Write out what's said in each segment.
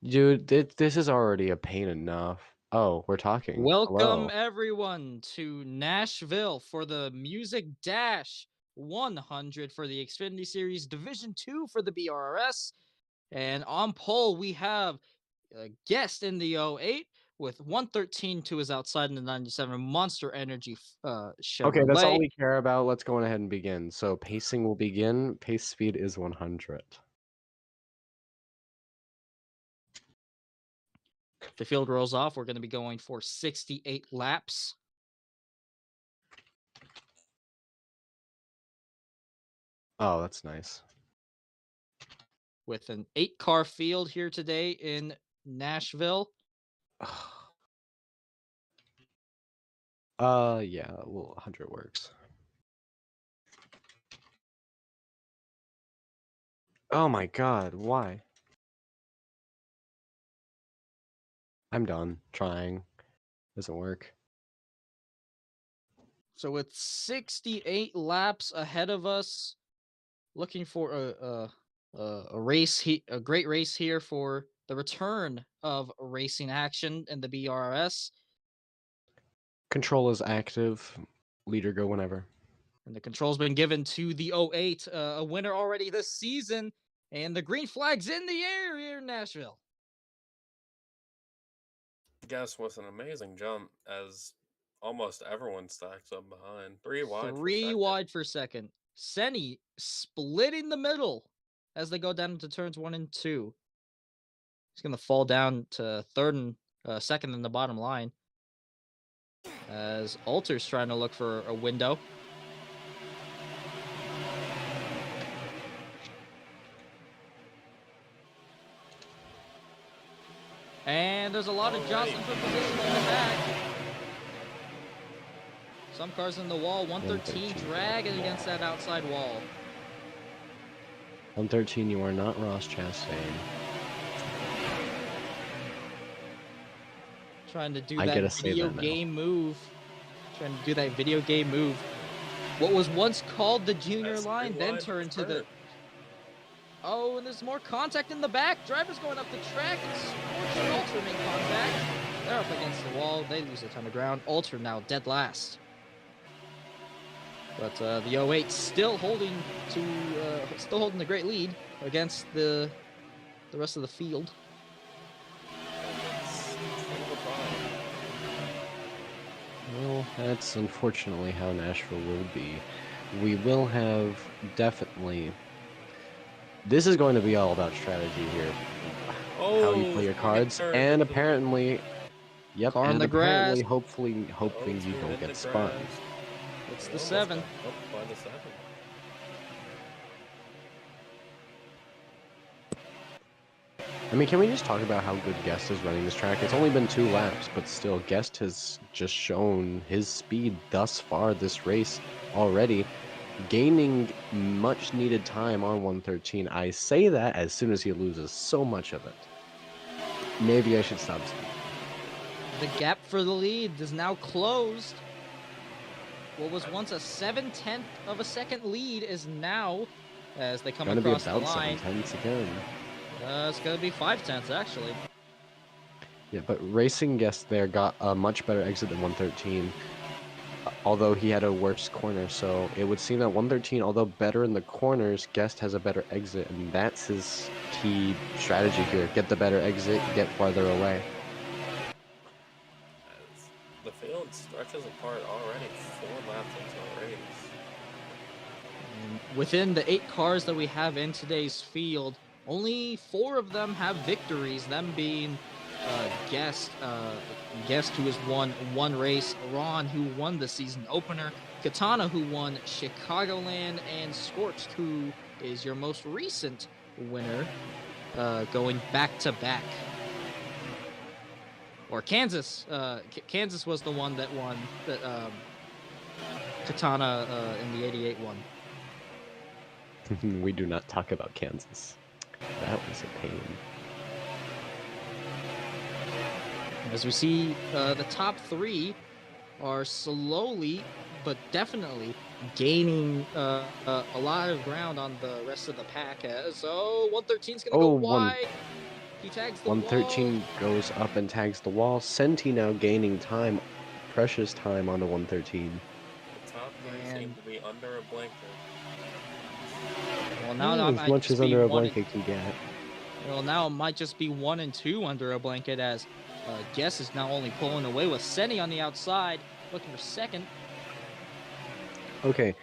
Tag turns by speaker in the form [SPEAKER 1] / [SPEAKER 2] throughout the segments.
[SPEAKER 1] Dude, this is already a pain enough. Oh, we're talking.
[SPEAKER 2] Welcome
[SPEAKER 1] Hello.
[SPEAKER 2] everyone to Nashville for the Music Dash 100 for the Xfinity Series Division 2 for the BRRS. And on pole, we have a guest in the '08 with 113 to his outside in the '97 Monster Energy
[SPEAKER 1] Okay, that's all
[SPEAKER 2] Chevrolet.
[SPEAKER 1] we care about. Let's go ahead and begin. So pacing will begin. Pace speed is 100.
[SPEAKER 2] If the field rolls off, we're going to be going for 68 laps.
[SPEAKER 1] Oh, that's nice.
[SPEAKER 2] With an 8-car field here today in Nashville.
[SPEAKER 1] Yeah, well, 100 works. Oh my god, why? I'm done trying. Doesn't work.
[SPEAKER 2] So with 68 laps ahead of us, looking for a a great race here for the return of racing action in the BRS.
[SPEAKER 1] Control is active. Leader go whenever.
[SPEAKER 2] And the control's been given to the '08, a winner already this season, and the green flag's in the air here in Nashville.
[SPEAKER 3] Guess with an amazing jump as almost everyone stacks up behind. 3 wide for
[SPEAKER 2] 3
[SPEAKER 3] second.
[SPEAKER 2] wide for second. Senni splitting the middle as they go down into turns 1 and 2. He's going to fall down to third and second in the bottom line. As Alter's trying to look for a window. And there's a lot of jostling for position in the back. Some cars in the wall. 113 dragging against that outside wall.
[SPEAKER 1] 113, you are not Ross Chastain.
[SPEAKER 2] Trying to do
[SPEAKER 1] I
[SPEAKER 2] that
[SPEAKER 1] gotta say
[SPEAKER 2] video
[SPEAKER 1] that now.
[SPEAKER 2] game move. Trying to do that video game move. What was once called the junior
[SPEAKER 3] That's
[SPEAKER 2] line,
[SPEAKER 3] 3
[SPEAKER 2] then
[SPEAKER 3] wide
[SPEAKER 2] turned
[SPEAKER 3] for
[SPEAKER 2] to the...
[SPEAKER 3] third.
[SPEAKER 2] Oh, and there's more contact in the back. Drivers going up the track. And Scorch and Alter make contact. They're up against the wall. They lose a ton of ground. Alter now dead last. But the '08 still holding the great lead against the rest of the field.
[SPEAKER 3] It's 12
[SPEAKER 1] Well, that's unfortunately how Nashville will be. We will have definitely... This is going to be all about strategy here. How you play your cards, and apparently... Yep,
[SPEAKER 2] Car on
[SPEAKER 1] and
[SPEAKER 2] the
[SPEAKER 1] apparently,
[SPEAKER 2] grass.
[SPEAKER 1] hoping you don't get spun.
[SPEAKER 2] It's the 7.
[SPEAKER 3] Up by the 7.
[SPEAKER 1] I mean, can we just talk about how good Guest is running this track? It's only been 2 laps, but still, Guest has just shown his speed thus far this race already, gaining much needed time on 113. I say that as soon as he loses so much of it. Maybe I should stop speaking.
[SPEAKER 2] The gap for the lead is now closed. What was once a 7/10 of a second lead is now, as they come
[SPEAKER 1] Gonna be
[SPEAKER 2] across the
[SPEAKER 1] about
[SPEAKER 2] line,
[SPEAKER 1] 7/10 again.
[SPEAKER 2] it's going to be 5/10 actually.
[SPEAKER 1] Yeah, but Racing Guest there got a much better exit than 113, although he had a worse corner, so it would seem that 113, although better in the corners, Guest has a better exit, and that's his key strategy here. Get the better exit, get farther away.
[SPEAKER 3] As the field stretches apart already 4 laps into the race.
[SPEAKER 2] And within the 8 cars that we have in today's field, only 4 of them have victories, them being Guest who has won 1 race, Ron who won the season opener, Katana who won Chicagoland, and Scorched who is your most recent winner, going back to back. Or Kansas. Kansas was the one that won that Katana in the '88 one.
[SPEAKER 1] We do not talk about Kansas. That was a pain.
[SPEAKER 2] As we see, the top 3 are slowly but definitely gaining a lot of ground on the rest of the pack. So 113 is going to go wide. He tags the wall.
[SPEAKER 1] 113 goes up and tags the wall. Senti now gaining time, precious time onto 113.
[SPEAKER 3] The top three seem
[SPEAKER 2] And
[SPEAKER 3] to be under a blanket.
[SPEAKER 2] well, now that
[SPEAKER 1] As
[SPEAKER 2] might
[SPEAKER 1] much
[SPEAKER 2] just
[SPEAKER 1] as
[SPEAKER 2] be
[SPEAKER 1] under a
[SPEAKER 2] one.
[SPEAKER 1] blanket can get.
[SPEAKER 2] Well, now it might just be 1 and 2 under a blanket as Guess is now only pulling away with Seni on the outside, looking for second.
[SPEAKER 1] Okay,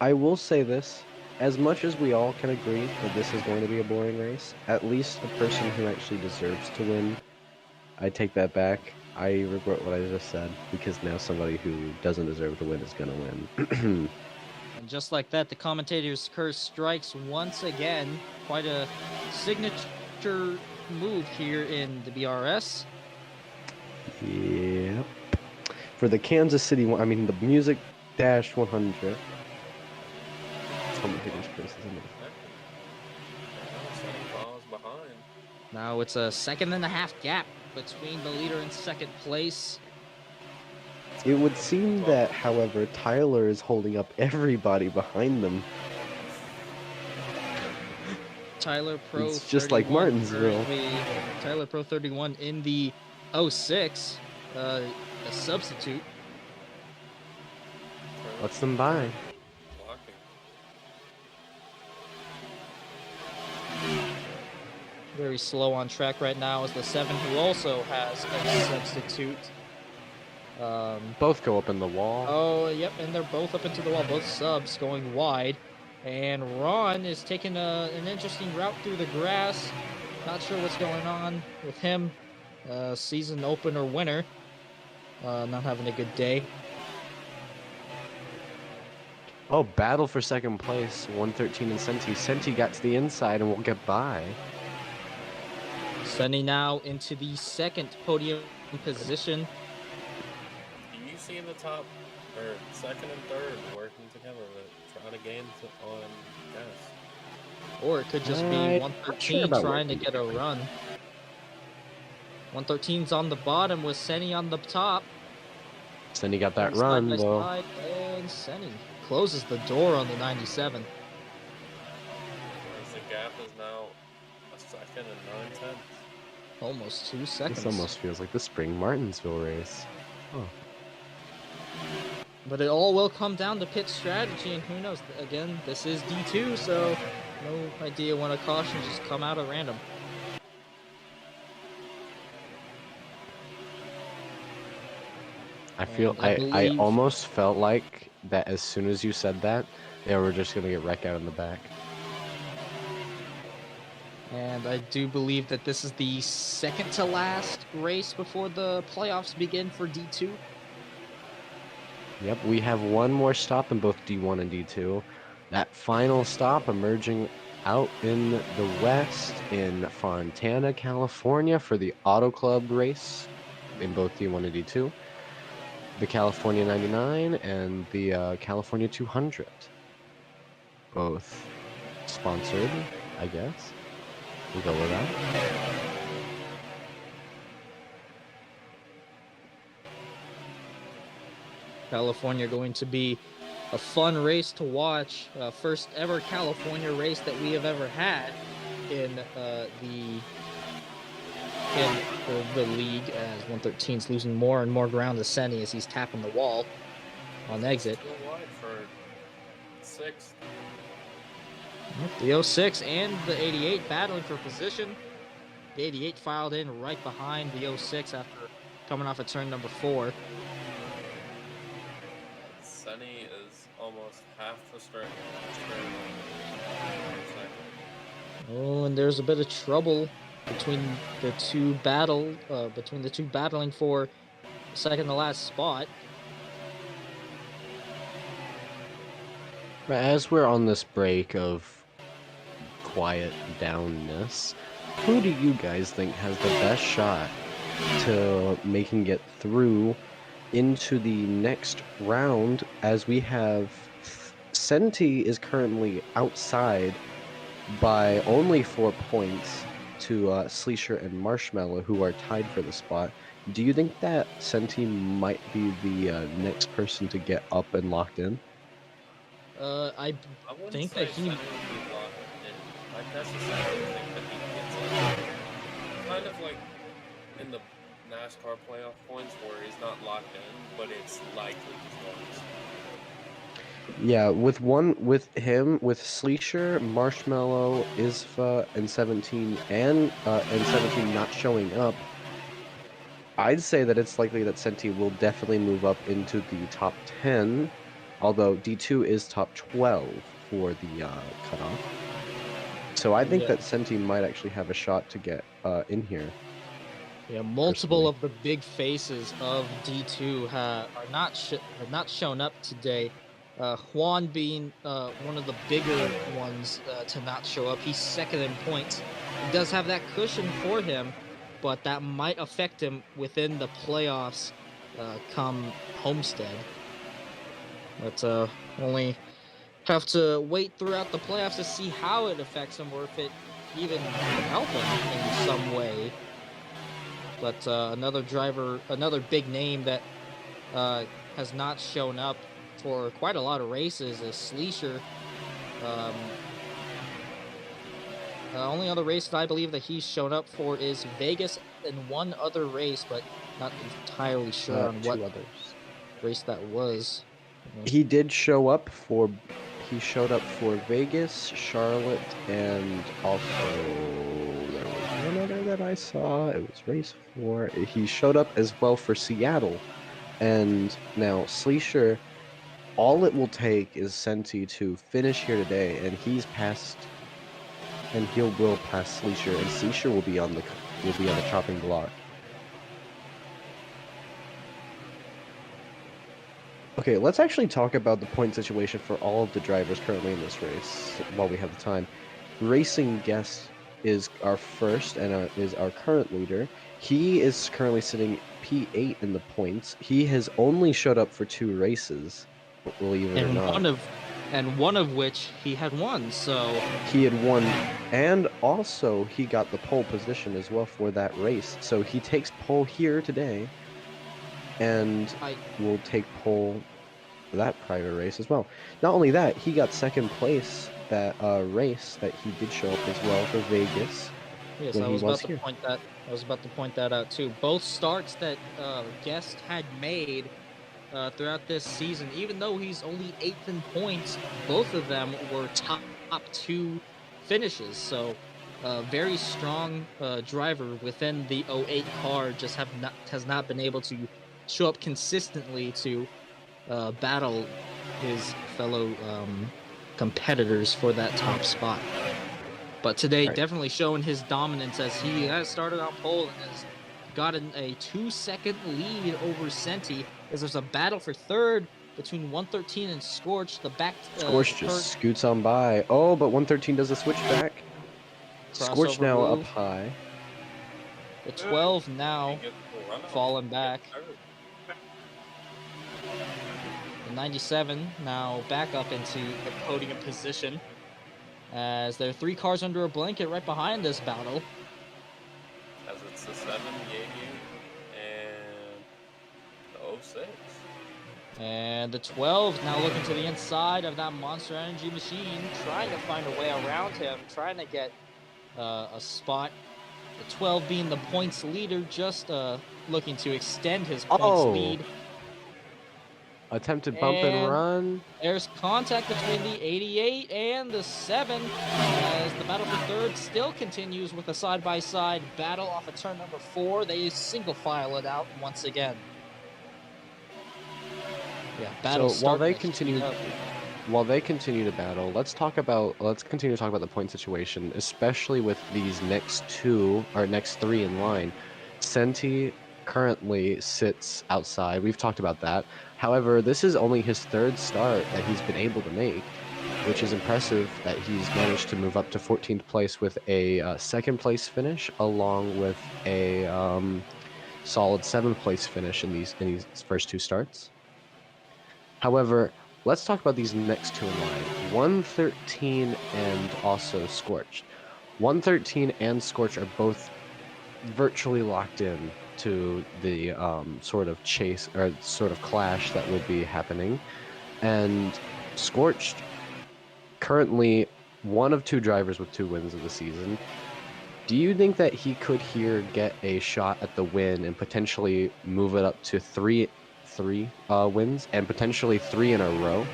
[SPEAKER 1] I will say this. As much as we all can agree that this is going to be a boring race, at least the person who actually deserves to win, I take that back. I regret what I just said, because now somebody who doesn't deserve to win is going to win.
[SPEAKER 2] And just like that, the commentator's curse strikes once again. Quite a signature move here in the BRRS.
[SPEAKER 1] Yep. For the Kansas City one, I mean the Music Dash 100. Commentator's curse is in
[SPEAKER 3] Seni falls behind.
[SPEAKER 2] Now it's a 1.5 second gap between the leader and second place.
[SPEAKER 1] It would seem that, however, Tyler is holding up everybody behind them.
[SPEAKER 2] Tyler Pro
[SPEAKER 1] It's just like
[SPEAKER 2] 31
[SPEAKER 1] Martinsville.
[SPEAKER 2] Tyler Pro 31 in the 06, a substitute.
[SPEAKER 1] Lets them by.
[SPEAKER 3] Blocking.
[SPEAKER 2] Very slow on track right now is the 7, who also has a substitute.
[SPEAKER 1] Both go up in the wall.
[SPEAKER 2] Oh, yep, and they're both up into the wall, both subs going wide. And Ron is taking an interesting route through the grass. Not sure what's going on with him. Season opener winner. Not having a good day.
[SPEAKER 1] Oh, battle for second place. 113 and Senti. Senti got to the inside and will get by.
[SPEAKER 2] Sunny now into the second podium position.
[SPEAKER 3] Do you see the top, or second and third working together to try to gain on Guess?
[SPEAKER 2] Or it could just be
[SPEAKER 1] I'm not
[SPEAKER 2] 113
[SPEAKER 1] sure about
[SPEAKER 2] trying to
[SPEAKER 1] working
[SPEAKER 2] get a run. 113's on the bottom with Seni on the top.
[SPEAKER 1] Senti got that
[SPEAKER 2] Side
[SPEAKER 1] run,
[SPEAKER 2] by
[SPEAKER 1] though.
[SPEAKER 2] side, and Seni closes the door on the 97.
[SPEAKER 3] Whereas the gap is now a second and 9/10.
[SPEAKER 2] Almost 2 seconds.
[SPEAKER 1] This almost feels like the spring Martinsville race. Oh.
[SPEAKER 2] But it all will come down to pit strategy, and who knows? Again, this is D2, so no idea when a caution just come out at random.
[SPEAKER 1] I feel
[SPEAKER 2] And I
[SPEAKER 1] I
[SPEAKER 2] believe-
[SPEAKER 1] almost felt like that as soon as you said that, they were just gonna get wrecked out in the back.
[SPEAKER 2] And I do believe that this is the second to last race before the playoffs begin for D2.
[SPEAKER 1] Yep, we have one more stop in both D1 and D2. That final stop emerging out in the west in Fontana, California for the Auto Club race in both D1 and D2. The California 99 and the California 200. Both sponsored, I guess. We'll go with that.
[SPEAKER 2] California going to be a fun race to watch. First ever California race that we have ever had in the league, as 113's losing more and more ground to Seni as he's tapping the wall on exit.
[SPEAKER 3] Still wide for 6th.
[SPEAKER 2] The 06 and the 88 battling for position. The 88 filed in right behind the 06 after coming off of turn number 4.
[SPEAKER 3] Seni is almost half the straight.
[SPEAKER 2] Oh, and there's a bit of trouble between the two battling for second to last spot.
[SPEAKER 1] But as we're on this break of quiet downness, who do you guys think has the best shot to making it through into the next round, as we have Senti is currently outside by only 4 points to Sleesher and Marshmallow, who are tied for the spot. Do you think that Senti might be the next person to get up and locked in?
[SPEAKER 2] I
[SPEAKER 3] wouldn't
[SPEAKER 2] think
[SPEAKER 3] say
[SPEAKER 2] that he-
[SPEAKER 3] Seni would be locked in. I necessarily think that he gets up. kind of like in the NASCAR playoff points where he's not locked in, but it's likely he's going to.
[SPEAKER 1] Yeah, with him, with Sleesher, Marshmallow, Isfa, and 17 and 17 not showing up, I'd say that it's likely that Senti will definitely move up into the top 10, although D2 is top 12 for the cutoff. So I think
[SPEAKER 2] Yeah.
[SPEAKER 1] that Senti might actually have a shot to get in here.
[SPEAKER 2] Yeah, multiple
[SPEAKER 1] Personally.
[SPEAKER 2] of the big faces of D2 are not shown up today. Juan being one of the bigger ones to not show up. He's second in points. He does have that cushion for him, but that might affect him within the playoffs come Homestead. But only have to wait throughout the playoffs to see how it affects him or if it even can help him in some way. But another big name that has not shown up for quite a lot of races is Sleesher. Only other race that I believe that he's shown up for is Vegas and one other race, but not entirely sure on what
[SPEAKER 1] Two others.
[SPEAKER 2] race that was.
[SPEAKER 1] He did show up for. He showed up for Vegas, Charlotte, and also there was one other that I saw. It was race 4. He showed up as well for Seattle, and now Sleesher. All it will take is Senti to finish here today, and he's passed, and he will pass Sleesher, and Sleesher will be on the chopping block. Okay, let's actually talk about the point situation for all of the drivers currently in this race while we have the time. Racing Guest is our first and is our current leader. He is currently sitting P8 in the points. He has only showed up for 2 races, believe it or not.
[SPEAKER 2] One of which he had won, so
[SPEAKER 1] he had won, and also he got the pole position as well for that race. So he takes pole here today, and will take pole for that private race as well. Not only that, he got second place that race that he did show up as well for Vegas.
[SPEAKER 2] yes, I was about to point that out too. Both starts that Guest had made throughout this season, even though he's only 8th in points, both of them were top 2 finishes. So, very strong driver within the 08 car, just has not been able to show up consistently to battle his fellow competitors for that top spot. But today, definitely showing his dominance as he has started on pole and has gotten a 2-second lead over Senti, as there's a battle for third between 113 and Scorch.
[SPEAKER 1] Scorch just scoots on by. Oh, but 113 does a switchback. Scorch now up high.
[SPEAKER 2] The 12 now falling back. The 97 now back up into the podium position, as there are 3 cars under a blanket right behind this battle.
[SPEAKER 3] As it's the 7, the 88, and the 06.
[SPEAKER 2] And the 12 now looking to the inside of that Monster Energy machine, trying to find a way around him, trying to get a spot. The 12 being the points leader, just looking to extend his points lead.
[SPEAKER 1] Attempted bump and run.
[SPEAKER 2] There's contact between the 88 and the 7 as the battle for third still continues with a side-by-side battle off of turn number 4. They single file it out once again. Yeah, battle.
[SPEAKER 1] So while they continue to battle, let's continue to talk about the point situation, especially with these next 3 in line. Senti currently sits outside. We've talked about that. However, this is only his 3rd start that he's been able to make, which is impressive that he's managed to move up to 14th place with a 2nd place finish, along with a solid 7th place finish in these first 2 starts. However, let's talk about these next 2 in line. 113 and also Scorched. 113 and Scorch are both virtually locked in to the sort of chase or sort of clash that will be happening. And Scorched, currently one of 2 drivers with 2 wins of the season. Do you think that he could here get a shot at the win and potentially move it up to three wins and potentially three in a row?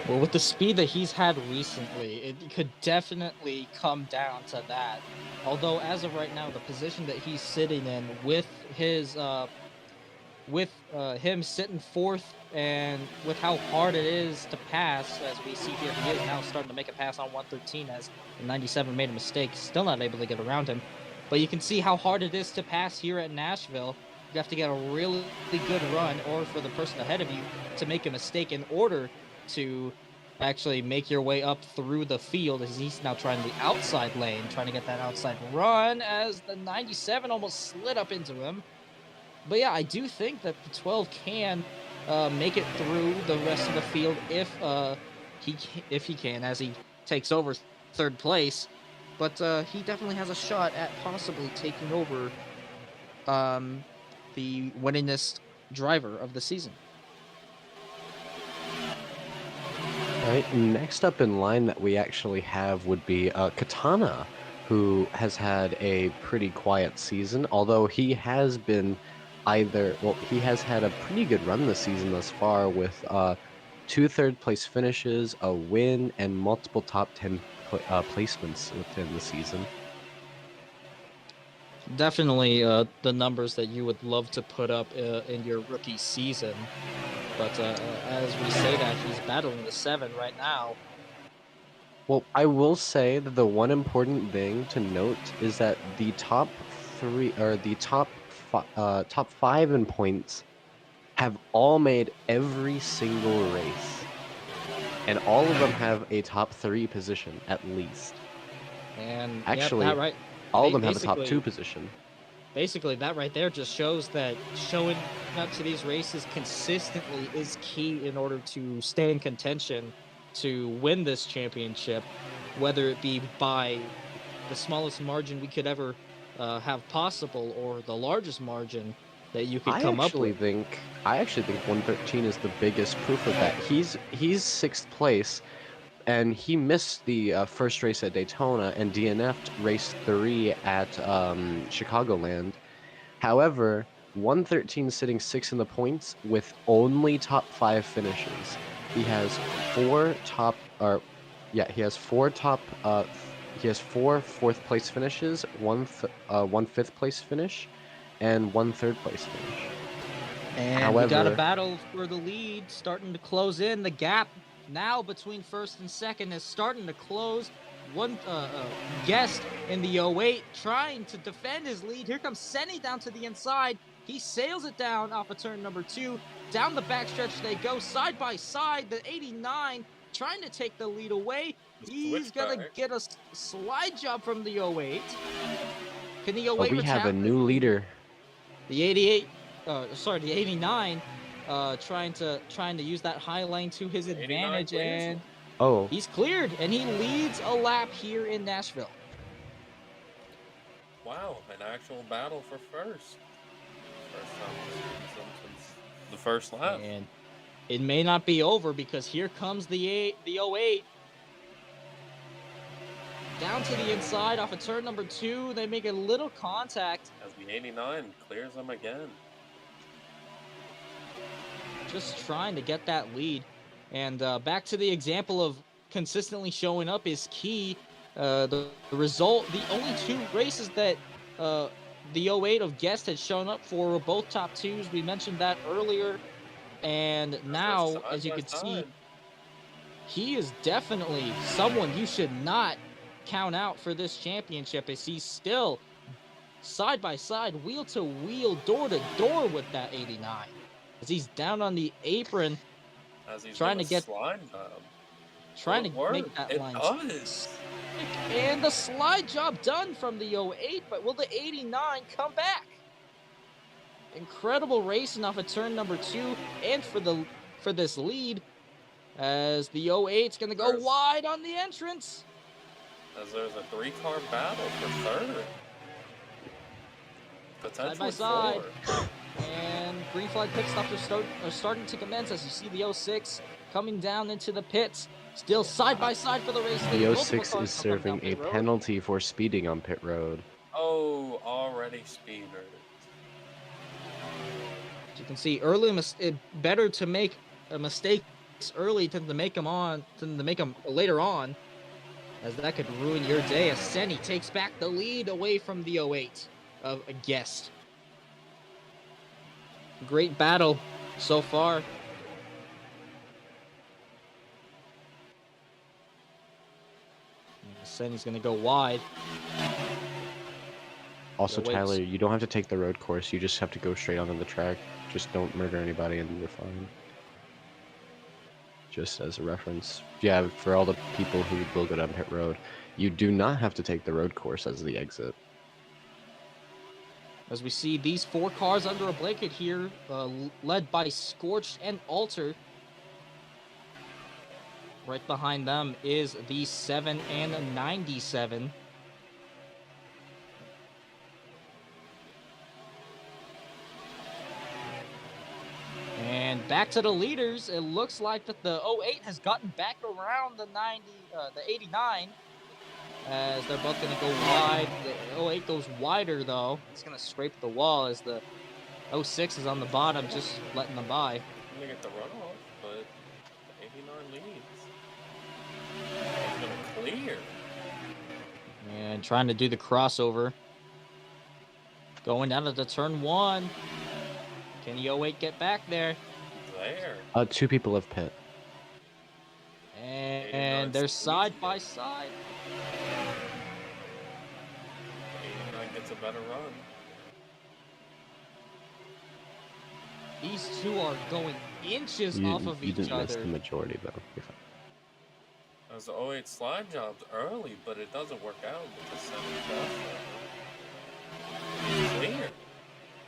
[SPEAKER 2] Well, with the speed that he's had recently, it could definitely come down to that. Although, as of right now, the position that he's sitting in with him sitting fourth and with how hard it is to pass, as we see here, he is now starting to make a pass on 113 as the 97 made a mistake, still not able to get around him. But you can see how hard it is to pass here at Nashville. You have to get a really good run, or for the person ahead of you to make a mistake in order to actually make your way up through the field, as he's now trying the outside lane, trying to get that outside run as the 97 almost slid up into him. But yeah, I do think that the 12 can make it through the rest of the field if he can, as he takes over third place. But he definitely has a shot at possibly taking over um, the winningest driver of the season.
[SPEAKER 1] All right, next up in line that we actually have would be Katana, who has had a pretty quiet season, although he has been he has had a pretty good run this season thus far with two third place finishes, a win, and multiple top 10 placements within the season.
[SPEAKER 2] Definitely the numbers that you would love to put up in your rookie season. But as we say that, he's battling the 7 right now.
[SPEAKER 1] Well, I will say that the one important thing to note is that the top three or the top five in points have all made every single race, and all of them have a top three position at least.
[SPEAKER 2] And yep,
[SPEAKER 1] Actually,
[SPEAKER 2] that right.
[SPEAKER 1] all of them have a top two
[SPEAKER 2] Basically,
[SPEAKER 1] position.
[SPEAKER 2] basically that right there just shows that showing up to these races consistently is key in order to stay in contention to win this championship, whether it be by the smallest margin we could ever have possible or the largest margin that you could come up with.
[SPEAKER 1] I actually think 113 is the biggest proof of that. He's sixth place, and he missed the first race at Daytona and DNF'd race 3 at Chicagoland. However, 113 sitting sixth in the points with only top 5 finishes. He has four top, or yeah, he has four top, he has four fourth place finishes, one fifth place finish, and one third place finish.
[SPEAKER 2] And we got a
[SPEAKER 1] However,
[SPEAKER 2] battle for the lead starting to close in. The gap now between first and second is starting to close. One guest in the 08 trying to defend his lead. Here comes Senny down to the inside. He sails it down off of turn number 2. Down the backstretch they go side by side. The 89 trying to take the lead away. He's going to get a slide job from the 08. Can the 08
[SPEAKER 1] we have a new
[SPEAKER 2] lead?
[SPEAKER 1] leader.
[SPEAKER 2] The 88, the 89, trying to use that high lane to his advantage, and he's cleared, and he leads a lap here in Nashville.
[SPEAKER 3] Wow, an actual battle for first. First time since the first lap.
[SPEAKER 2] And it may not be over because here comes the 08. Down to the inside off of turn number 2. They make a little contact.
[SPEAKER 3] As the 89 clears them again.
[SPEAKER 2] Just trying to get that lead. And back to the example of consistently showing up is key. The result, the only 2 races that the 08 of Guest had shown up for were both top 2s. We mentioned that earlier. And now, as you can see, he is definitely someone you should not count out for this championship, as he's still side by side, wheel to wheel, door to door with that 89. As he's down on the apron, trying to get trying to make that line. And the slide job done from the 08, but will the 89 come back? Incredible racing off of turn number 2 and for this lead, as the 08's going to go wide on the entrance.
[SPEAKER 3] As there's a 3-car battle for third. Potentially
[SPEAKER 2] side by side. And green flag pit stops are starting to commence, as you see the 06 coming down into the pits. Still side by side for the race.
[SPEAKER 1] The
[SPEAKER 2] Multiple
[SPEAKER 1] 06
[SPEAKER 2] cars
[SPEAKER 1] is
[SPEAKER 2] now coming down
[SPEAKER 1] serving a
[SPEAKER 2] pit road.
[SPEAKER 1] penalty for speeding on pit road.
[SPEAKER 3] Oh, already speeder.
[SPEAKER 2] As you can see, early better to make mistakes early than to make them later on, as that could ruin your day. As Senni takes back the lead away from the 08 of a guest. Great battle so far. Senni's gonna go wide.
[SPEAKER 1] Also,
[SPEAKER 2] The
[SPEAKER 1] Tyler,
[SPEAKER 2] weights.
[SPEAKER 1] you don't have to take the road course. You just have to go straight onto the track. Just don't murder anybody and you're fine. Just as a reference. Yeah, for all the people who will go down pit road, you do not have to take the road course as the exit.
[SPEAKER 2] As we see these 4 cars under a blanket here, led by Scorched and Alter. Right behind them is the 7 and 97. And back to the leaders. It looks like that the 08 has gotten back around the 89. As they're both going to go wide. The 08 goes wider, though. It's going to scrape the wall as the 06 is on the bottom, just letting them by.
[SPEAKER 3] Gonna get the runoff, but the 89 leads. He's gonna clear.
[SPEAKER 2] And trying to do the crossover. Going down to the turn 1. Can the 08 get back there?
[SPEAKER 3] There.
[SPEAKER 1] 2 people have pit.
[SPEAKER 2] And they're side by side.
[SPEAKER 3] 89 gets a better run.
[SPEAKER 2] These two are going inches off of
[SPEAKER 1] You
[SPEAKER 2] each
[SPEAKER 1] didn't miss
[SPEAKER 2] other.
[SPEAKER 1] the majority, though. You're fine.
[SPEAKER 3] Those 08 slide jobs early, but it doesn't work out because 7 clear.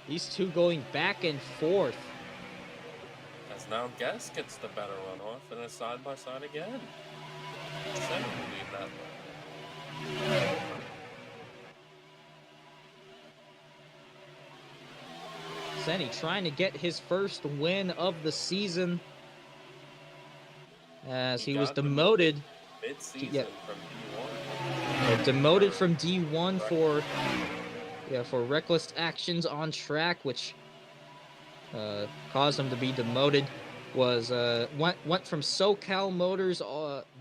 [SPEAKER 2] These two going back and forth.
[SPEAKER 3] As now Guess gets the better runoff and it's side by side again. 7 will lead that one.
[SPEAKER 2] Senni trying to get his first win of the season, as he was demoted.
[SPEAKER 3] Mid-season from D1.
[SPEAKER 2] Demoted from D1 for reckless actions on track, which caused him to be demoted. Was went from SoCal Motors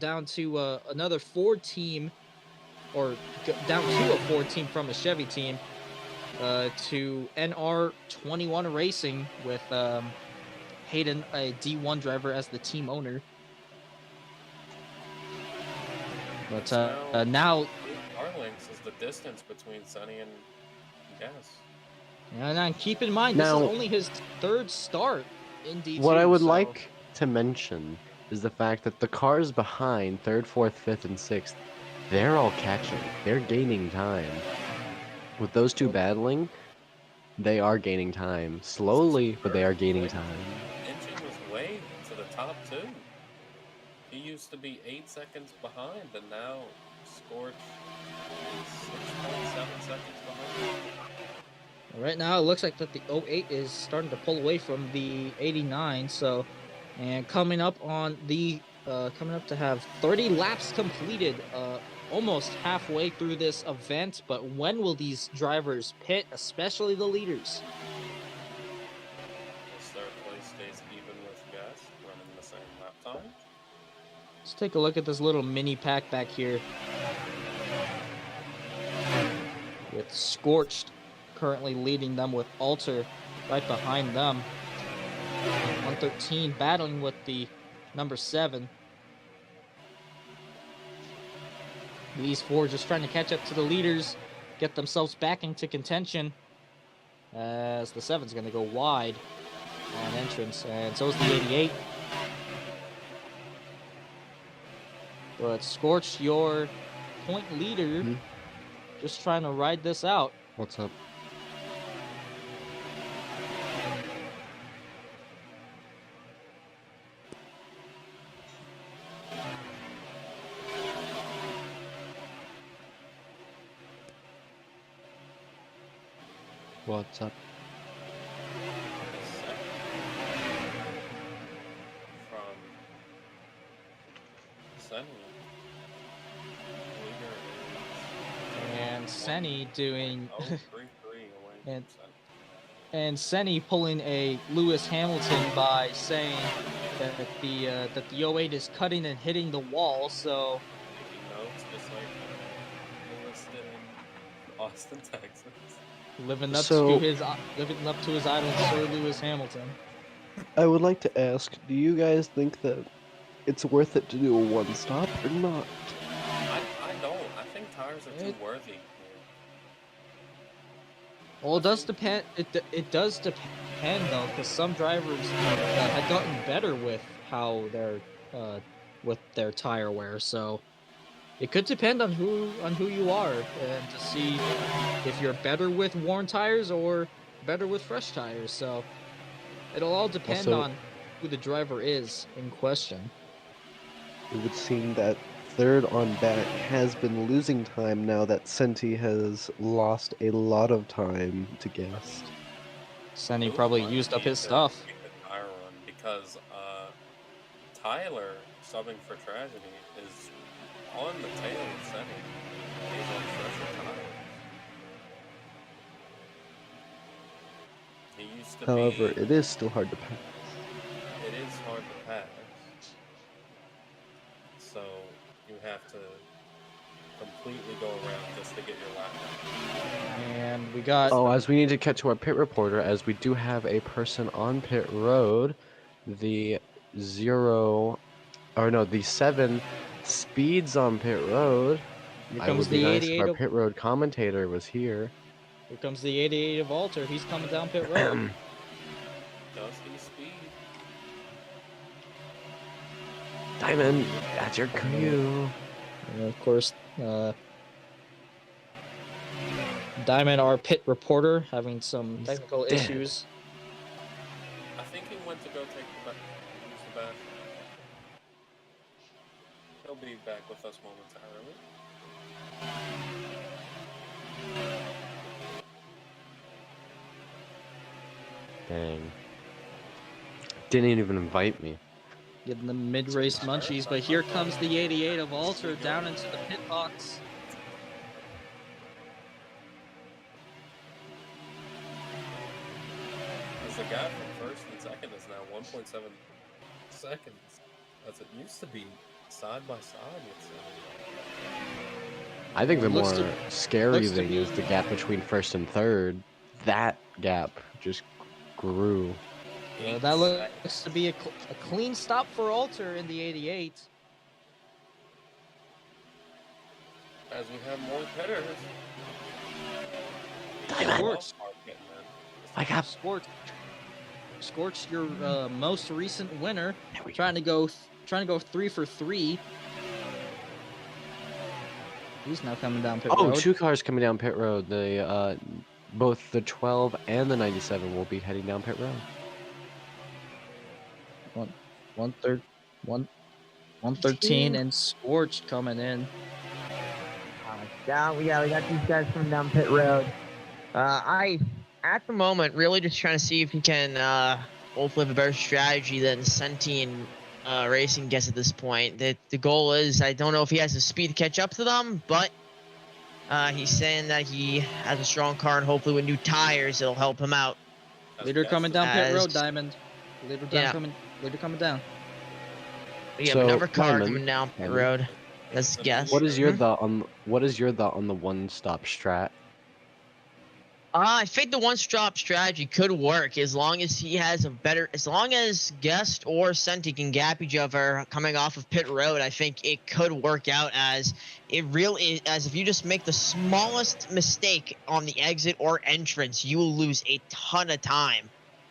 [SPEAKER 2] down to another Ford team, or down to a Ford team from a Chevy team, to NR21 Racing with Hayden, a D1 driver, as the team owner. But now
[SPEAKER 3] R-Links is the distance between Sunny and Guess.
[SPEAKER 2] and keep in mind, this is only his 3rd start in D2.
[SPEAKER 1] What I would like to mention is the fact that the cars behind 3rd, 4th, 5th, and 6th, they're all catching. They're gaining time. With those two battling, they are gaining time. Slowly, but they are gaining time.
[SPEAKER 3] Engine was way to the top, too. He used to be 8 seconds behind, and now Scorch is 6.7 seconds behind.
[SPEAKER 2] Right now, it looks like that the 08 is starting to pull away from the 89. So, and coming up to have 30 laps completed, almost halfway through this event. But when will these drivers pit, especially the leaders?
[SPEAKER 3] This 3rd place stays even with Guess, running the same lap time.
[SPEAKER 2] Let's take a look at this little mini pack back here with Scorched currently leading them, with Alter right behind them. 113 battling with the number 7. These 4 just trying to catch up to the leaders, get themselves back into contention, as the 7's going to go wide on entrance, and so is the 88. But Scorch, your point leader, just trying to ride this out.
[SPEAKER 1] What's up? What's up?
[SPEAKER 3] From Senni. Leader
[SPEAKER 2] And Senni doing
[SPEAKER 3] is 0.033 away
[SPEAKER 2] and
[SPEAKER 3] from Senni.
[SPEAKER 2] and Senni pulling a Lewis Hamilton by saying that the '08 is cutting and hitting the wall. So
[SPEAKER 3] Taking notes just like Lewis did in Austin, Texas.
[SPEAKER 2] living up to
[SPEAKER 1] So
[SPEAKER 2] his idol Sir Lewis Hamilton.
[SPEAKER 4] I would like to ask, do you guys think that it's worth it to do a one stop or not?
[SPEAKER 3] I don't. I think tires are too
[SPEAKER 2] It-
[SPEAKER 3] worthy here.
[SPEAKER 2] Well,
[SPEAKER 3] I
[SPEAKER 2] it does
[SPEAKER 3] think
[SPEAKER 2] depend. It does depend though, because some drivers have gotten better with how their with their tire wear. So it could depend on who you are, and to see if you're better with worn tires or better with fresh tires. So it'll all depend
[SPEAKER 1] Also,
[SPEAKER 2] on who the driver is in question.
[SPEAKER 4] It would seem that third on back has been losing time now that Senti has lost a lot of time to Guest.
[SPEAKER 2] Senni
[SPEAKER 3] Lewis
[SPEAKER 2] probably
[SPEAKER 3] might
[SPEAKER 2] used up
[SPEAKER 3] need
[SPEAKER 2] his
[SPEAKER 3] to
[SPEAKER 2] stuff.
[SPEAKER 3] make a tire run because Tyler subbing for Tragedy is on the tail of Senni. He's on fresher tires. He used to
[SPEAKER 4] However,
[SPEAKER 3] be.
[SPEAKER 4] it is still hard to pass.
[SPEAKER 3] It is hard to pass. So you have to completely go around just to get your lap back.
[SPEAKER 2] And we got
[SPEAKER 1] oh, as we need to get to our pit reporter, as we do have a person on pit road, the the 7 speeds on pit road.
[SPEAKER 2] here
[SPEAKER 1] I
[SPEAKER 2] comes
[SPEAKER 1] would be
[SPEAKER 2] the
[SPEAKER 1] nice if
[SPEAKER 2] 88
[SPEAKER 1] our
[SPEAKER 2] of
[SPEAKER 1] pit road commentator was here.
[SPEAKER 2] here comes the 88 of Alter. He's coming down pit road.
[SPEAKER 3] Dusty speed.
[SPEAKER 1] Diamond, that's your cue.
[SPEAKER 2] And of course, Diamond, our pit reporter, having some technical
[SPEAKER 1] dead.
[SPEAKER 2] issues.
[SPEAKER 3] I think he went to go take the use the bathroom. He'll be back with us momentarily.
[SPEAKER 1] Dang. Didn't even invite me.
[SPEAKER 2] Getting the mid-race munchies, but here comes the 88 of Alter down into the pit box.
[SPEAKER 3] As the gap from first and second is now 1.7 seconds, as it used to be side by side with Senni.
[SPEAKER 1] I think the
[SPEAKER 2] Looks
[SPEAKER 1] more
[SPEAKER 2] to-
[SPEAKER 1] scary
[SPEAKER 2] looks to
[SPEAKER 1] thing
[SPEAKER 2] be-
[SPEAKER 1] is the gap between first and third. That gap just grew.
[SPEAKER 2] That looks to be a clean stop for Alter in the 88.
[SPEAKER 3] As we have more hitters.
[SPEAKER 2] Scorch,
[SPEAKER 1] I got.
[SPEAKER 2] Scorch, your most recent winner,
[SPEAKER 1] There we go.
[SPEAKER 2] trying to go 3 for 3. He's now coming down pit
[SPEAKER 1] Oh,
[SPEAKER 2] road.
[SPEAKER 1] 2 cars coming down pit road. The both the 12 and the 97 will be heading down pit road.
[SPEAKER 2] 113 and Scorched coming in.
[SPEAKER 5] Yeah, we got these guys coming down pit road. I, at the moment, really just trying to see if he can hopefully have a better strategy than Senti and Racing gets at this point. The goal is, I don't know if he has the speed to catch up to them, but he's saying that he has a strong car and hopefully with new tires it'll help him out.
[SPEAKER 2] Leader coming down pit road,
[SPEAKER 5] As-
[SPEAKER 2] Diamond. Leader coming down.
[SPEAKER 5] We have
[SPEAKER 1] So,
[SPEAKER 5] another car
[SPEAKER 1] Diamond,
[SPEAKER 5] coming down pit
[SPEAKER 1] Diamond,
[SPEAKER 5] road. Let's guess.
[SPEAKER 1] What is your
[SPEAKER 5] Mhm.
[SPEAKER 1] thought on the one-stop strat?
[SPEAKER 5] I think the one-stop strategy could work as long as he has as long as Guest or Senti can gap each other coming off of pit road. I think it could work out as if you just make the smallest mistake on the exit or entrance, you will lose a ton of time.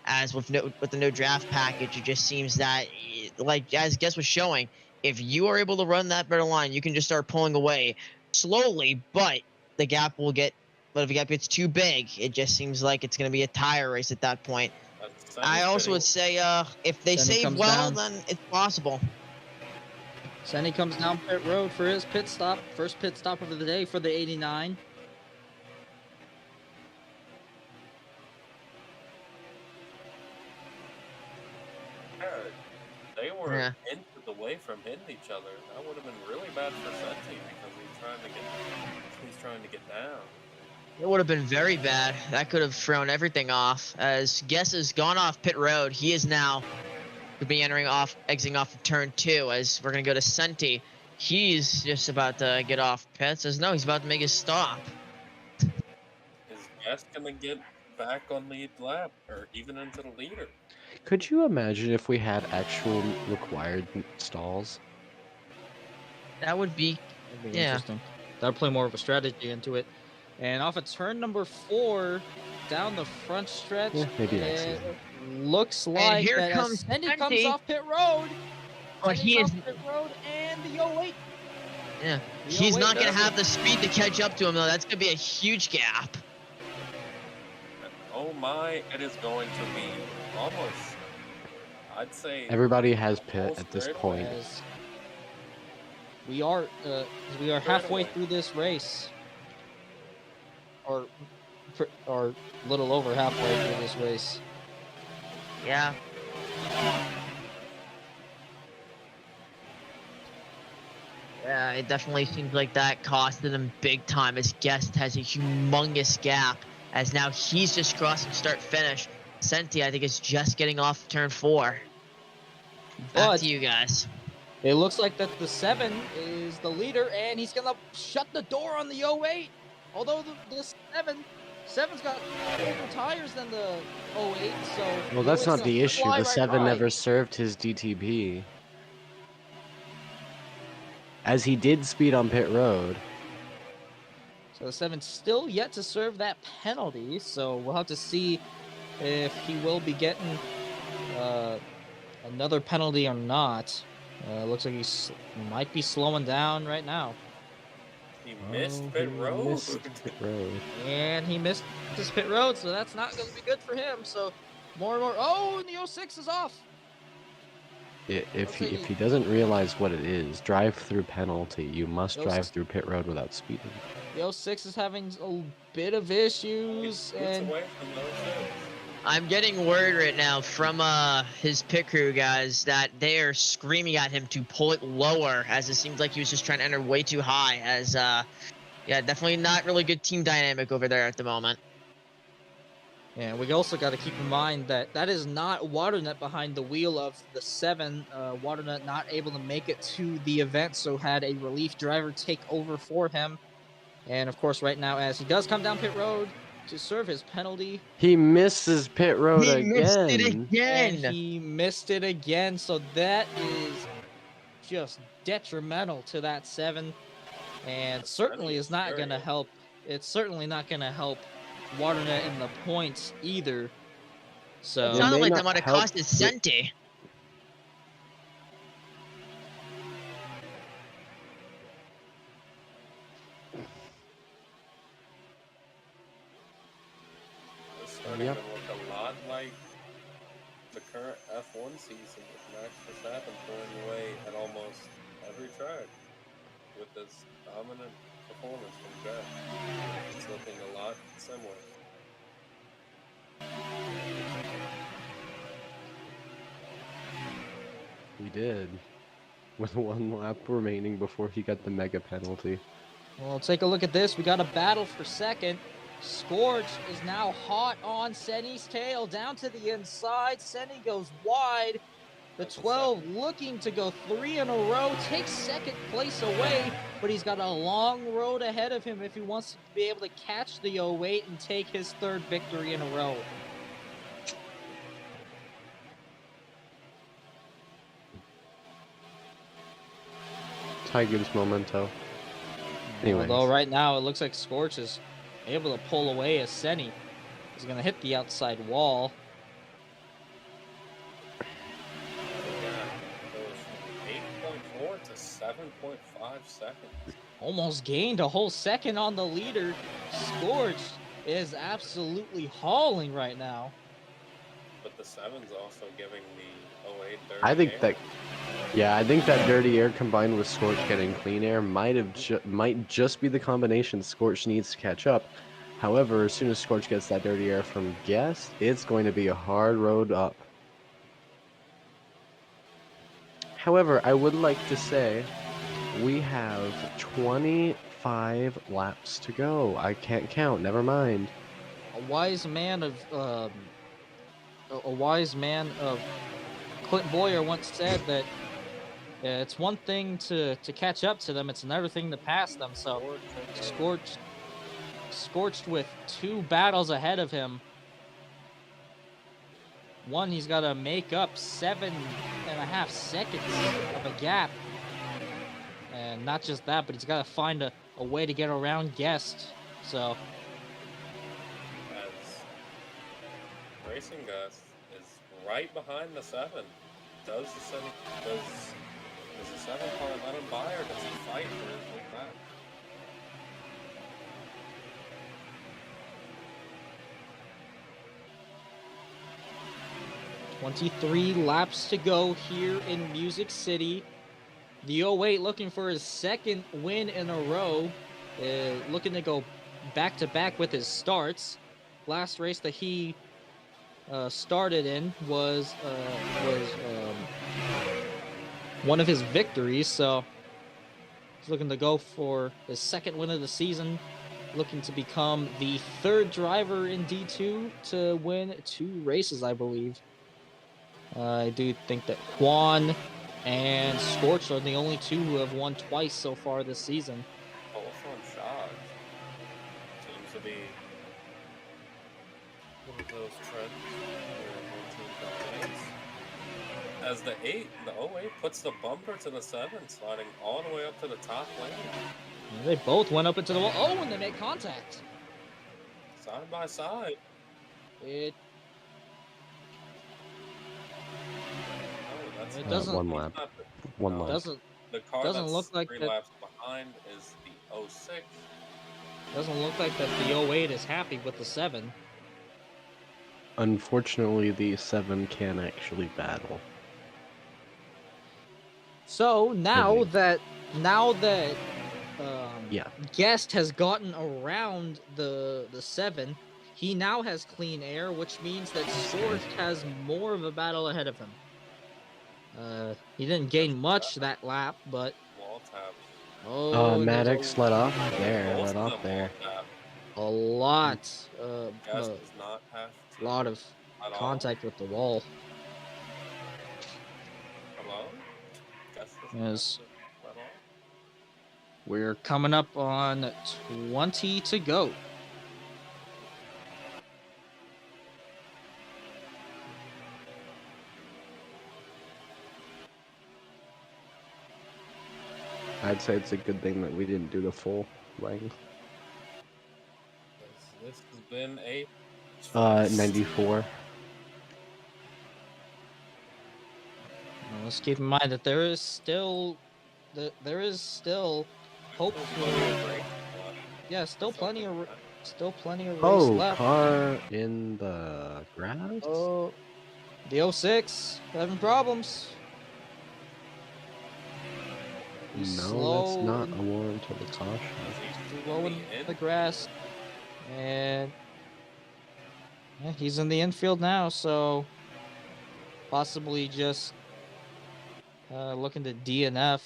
[SPEAKER 5] As with the no draft package, it just seems that, like as Guest was showing, if you are able to run that better line, you can just start pulling away slowly, but the gap will get. But if the gap gets too big, it just seems like it's going to be a tire race at that point. I also would say if they
[SPEAKER 2] Senni
[SPEAKER 5] save
[SPEAKER 2] comes
[SPEAKER 5] well,
[SPEAKER 2] down.
[SPEAKER 5] then it's possible.
[SPEAKER 2] Senni comes down pit road for his pit stop. First pit stop of the day for the 89.
[SPEAKER 3] They were
[SPEAKER 5] Yeah.
[SPEAKER 3] into moved away from hitting each other, that would have been really bad for Senti because he's trying to get down.
[SPEAKER 5] It would have been very bad. That could have thrown everything off. As Guess has gone off pit road, he is now to be exiting off of turn 2. As we're gonna go to Senti, he's just about to get off pit. Says no, he's about to make his stop.
[SPEAKER 3] Is Guest gonna get back on lead lap or even into the leader?
[SPEAKER 1] Could you imagine if we had actual required stalls?
[SPEAKER 5] That would be
[SPEAKER 2] That'd be
[SPEAKER 5] Yeah.
[SPEAKER 2] interesting. That'll play more of a strategy into it. And off of turn number 4, down the front stretch,
[SPEAKER 1] Yeah, maybe next
[SPEAKER 2] it
[SPEAKER 1] season.
[SPEAKER 2] looks like
[SPEAKER 5] here
[SPEAKER 2] that
[SPEAKER 5] comes
[SPEAKER 2] as Senti comes
[SPEAKER 5] Senti.
[SPEAKER 2] off pit road.
[SPEAKER 5] Oh,
[SPEAKER 2] Sendi's
[SPEAKER 5] he
[SPEAKER 2] off
[SPEAKER 5] is-
[SPEAKER 2] pit road, and the 08.
[SPEAKER 5] yeah.
[SPEAKER 2] The
[SPEAKER 5] He's
[SPEAKER 2] 08
[SPEAKER 5] not gonna
[SPEAKER 2] doesn't-
[SPEAKER 5] have the speed to catch up to him though. That's gonna be a huge gap.
[SPEAKER 3] Oh my, it is going to be almost, I'd say,
[SPEAKER 1] Everybody has pit
[SPEAKER 3] almost
[SPEAKER 1] at this
[SPEAKER 3] straightaway.
[SPEAKER 1] point.
[SPEAKER 2] As we are halfway
[SPEAKER 3] Straightaway.
[SPEAKER 2] through this race, or a little over halfway through this race.
[SPEAKER 5] Yeah. Yeah, it definitely seems like that costed him big time as Guest has a humongous gap as now he's just crossing start finish. Senti, I think, is just getting off turn 4. Back
[SPEAKER 2] But
[SPEAKER 5] to you guys.
[SPEAKER 2] it looks like that the 7 is the leader, and he's gonna shut the door on the 08. Although the 7's got older tires than the 08, so
[SPEAKER 1] Well, that's
[SPEAKER 2] the
[SPEAKER 1] not
[SPEAKER 2] 08's
[SPEAKER 1] the
[SPEAKER 2] gonna
[SPEAKER 1] issue.
[SPEAKER 2] fly
[SPEAKER 1] The
[SPEAKER 2] right
[SPEAKER 1] 7
[SPEAKER 2] by.
[SPEAKER 1] never served his DTP. As he did speed on pit road.
[SPEAKER 2] So the 7's still yet to serve that penalty, so we'll have to see if he will be getting another penalty or not. Looks like he might be slowing down right now.
[SPEAKER 3] He missed
[SPEAKER 1] Oh,
[SPEAKER 3] pit
[SPEAKER 1] he
[SPEAKER 3] road.
[SPEAKER 1] missed pit road.
[SPEAKER 2] And he missed his pit road, so that's not going to be good for him. So more and more. Oh, and the 06 is off.
[SPEAKER 1] If he doesn't realize what it is, drive through penalty. You must
[SPEAKER 2] Those-
[SPEAKER 1] drive through pit road without speeding.
[SPEAKER 2] The 06 is having a bit of issues,
[SPEAKER 3] It's
[SPEAKER 2] and
[SPEAKER 3] away from those six.
[SPEAKER 5] I'm getting word right now from his pit crew guys that they are screaming at him to pull it lower as it seems like he was just trying to enter way too high as yeah, definitely not really good team dynamic over there at the moment.
[SPEAKER 2] yeah, we also got to keep in mind that that is not Waternet behind the wheel of the 7. Waternet not able to make it to the event, so had a relief driver take over for him. And of course, right now, as he does come down pit road to serve his penalty,
[SPEAKER 1] He misses pit road
[SPEAKER 5] He
[SPEAKER 1] again.
[SPEAKER 5] missed it
[SPEAKER 2] and
[SPEAKER 5] again.
[SPEAKER 2] he missed it again. So that is just detrimental to that 7, and
[SPEAKER 3] That's
[SPEAKER 2] certainly
[SPEAKER 3] really
[SPEAKER 2] is not going to
[SPEAKER 3] scary.
[SPEAKER 2] help. It's certainly not going to help Waternet in the points either.
[SPEAKER 5] It
[SPEAKER 2] So
[SPEAKER 1] It
[SPEAKER 5] sounded
[SPEAKER 1] may
[SPEAKER 5] like
[SPEAKER 1] not
[SPEAKER 5] that might have
[SPEAKER 1] help
[SPEAKER 5] cost his
[SPEAKER 1] with-
[SPEAKER 5] Senti.
[SPEAKER 3] It's starting
[SPEAKER 1] Yep.
[SPEAKER 3] to look a lot like the current F1 season with Max Verstappen pulling away at almost every track with this dominant performance from Jeff. It's looking a lot similar.
[SPEAKER 1] He did. With 1 lap remaining before he got the mega penalty.
[SPEAKER 2] well, take a look at this. We got a battle for second. Scorch is now hot on Seni's tail down to the inside. Seni goes wide. The
[SPEAKER 3] That's a
[SPEAKER 2] 12
[SPEAKER 3] second.
[SPEAKER 2] looking to go 3 in a row, takes second place away, but he's got a long road ahead of him if he wants to be able to catch the 08 and take his 3rd victory in a row.
[SPEAKER 1] Tiger's memento. Anyways.
[SPEAKER 2] Although right now it looks like Scorch is able to pull away as Seni is going to hit the outside wall.
[SPEAKER 3] Yeah, it goes from 8.4 to 7.5 seconds.
[SPEAKER 2] Almost gained a whole second on the leader. Scorch is absolutely hauling right now.
[SPEAKER 3] But the 7's also giving the 08 dirty
[SPEAKER 1] I think
[SPEAKER 3] air.
[SPEAKER 1] that, yeah, I think that dirty air combined with Scorch getting clean air might just be the combination Scorch needs to catch up. However, as soon as Scorch gets that dirty air from Guest, it's going to be a hard road up. However, I would like to say we have 25 laps to go. I can't count. Never mind.
[SPEAKER 2] A wise man of a wise man of Clint Boyer once said that it's one thing to catch up to them, it's another thing to pass them. So scorched with 2 battles ahead of him. One, he's got to make up 7.5 seconds of a gap. And not just that, but he's got to find a way to get around Guest. So,
[SPEAKER 3] As Racing Gus is right behind the 7. Does the 7 car let him by, or does he fight for his way back?
[SPEAKER 2] 23 laps to go here in Music City. The 08 looking for his 2nd win in a row, looking to go back-to-back with his starts. Last race that he started in was one of his victories, so he's looking to go for his 2nd win of the season, looking to become the 3rd driver in D2 to win 2 races, I believe. I do think that Juan and Scorch are the only 2 who have won twice so far this season.
[SPEAKER 3] Also on Shaj. Seems to be one of those trends where one team dominates. As the 08 puts the bumper to the 7, sliding all the way up to the top lane.
[SPEAKER 2] And they both went up into the wall. Oh, and they make contact.
[SPEAKER 3] Side by side.
[SPEAKER 2] It doesn't.
[SPEAKER 1] One lap. One lap.
[SPEAKER 3] The car
[SPEAKER 2] doesn't
[SPEAKER 3] that's
[SPEAKER 2] look like
[SPEAKER 3] 3
[SPEAKER 2] that-
[SPEAKER 3] laps behind is the 06.
[SPEAKER 2] Doesn't look like that the 08 is happy with the 7.
[SPEAKER 1] Unfortunately, the 7 can actually battle.
[SPEAKER 2] So now that
[SPEAKER 1] Yeah.
[SPEAKER 2] Guest has gotten around the 7, he now has clean air, which means that Scorch has more of a battle ahead of him. He didn't gain much that lap, but
[SPEAKER 3] Wall taps.
[SPEAKER 2] oh,
[SPEAKER 1] Maddox let off there.
[SPEAKER 3] Both
[SPEAKER 1] Let
[SPEAKER 3] of
[SPEAKER 1] off
[SPEAKER 3] them
[SPEAKER 1] there.
[SPEAKER 3] wall tap.
[SPEAKER 2] a lot,
[SPEAKER 3] Gus does not have to
[SPEAKER 2] lot of
[SPEAKER 3] at all.
[SPEAKER 2] contact with the wall.
[SPEAKER 3] Hello? Gus doesn't
[SPEAKER 2] Yes.
[SPEAKER 3] have to at all.
[SPEAKER 2] We're coming up on 20 to go.
[SPEAKER 1] I'd say it's a good thing that we didn't do the full length.
[SPEAKER 3] This has been a
[SPEAKER 1] 94.
[SPEAKER 2] Now, let's keep in mind that there is still hope for still plenty of race
[SPEAKER 1] Oh,
[SPEAKER 2] left.
[SPEAKER 1] car in the grass?
[SPEAKER 2] Oh, the 06 having problems.
[SPEAKER 1] No, that's not a warrant of a caution.
[SPEAKER 2] Slow in the grass, and yeah, he's in the infield now, so possibly just looking to DNF.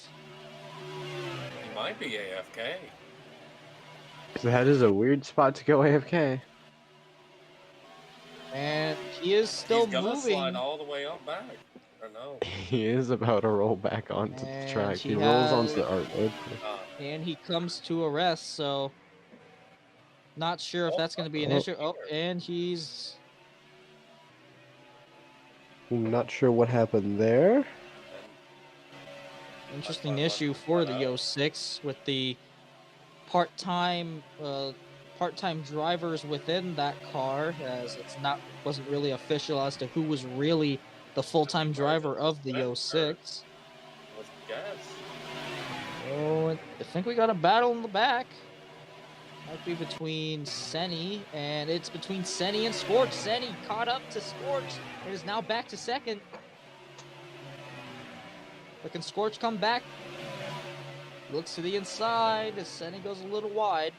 [SPEAKER 3] He might be AFK.
[SPEAKER 1] That is a weird spot to go AFK.
[SPEAKER 2] And he is still
[SPEAKER 3] He's gonna slide
[SPEAKER 2] moving.
[SPEAKER 3] all the way up back. Or no.
[SPEAKER 1] He is about to roll back onto the
[SPEAKER 2] And
[SPEAKER 1] track.
[SPEAKER 2] he
[SPEAKER 1] He rolls onto
[SPEAKER 2] has-
[SPEAKER 1] the art road.
[SPEAKER 2] And he comes to a rest, so not sure if that's going to be an issue. Oh, and he's
[SPEAKER 4] I'm not sure what happened there.
[SPEAKER 2] interesting issue for the 06 with the part-time drivers within that car, as wasn't really official as to who was really the full-time driver of the 06.
[SPEAKER 3] Let's guess.
[SPEAKER 2] Oh, I think we got a battle in the back. Might be between Senny, and it's between Senny and Scorch. Senny caught up to Scorch. It is now back to 2nd. But can Scorch come back? Looks to the inside as Senny goes a little wide.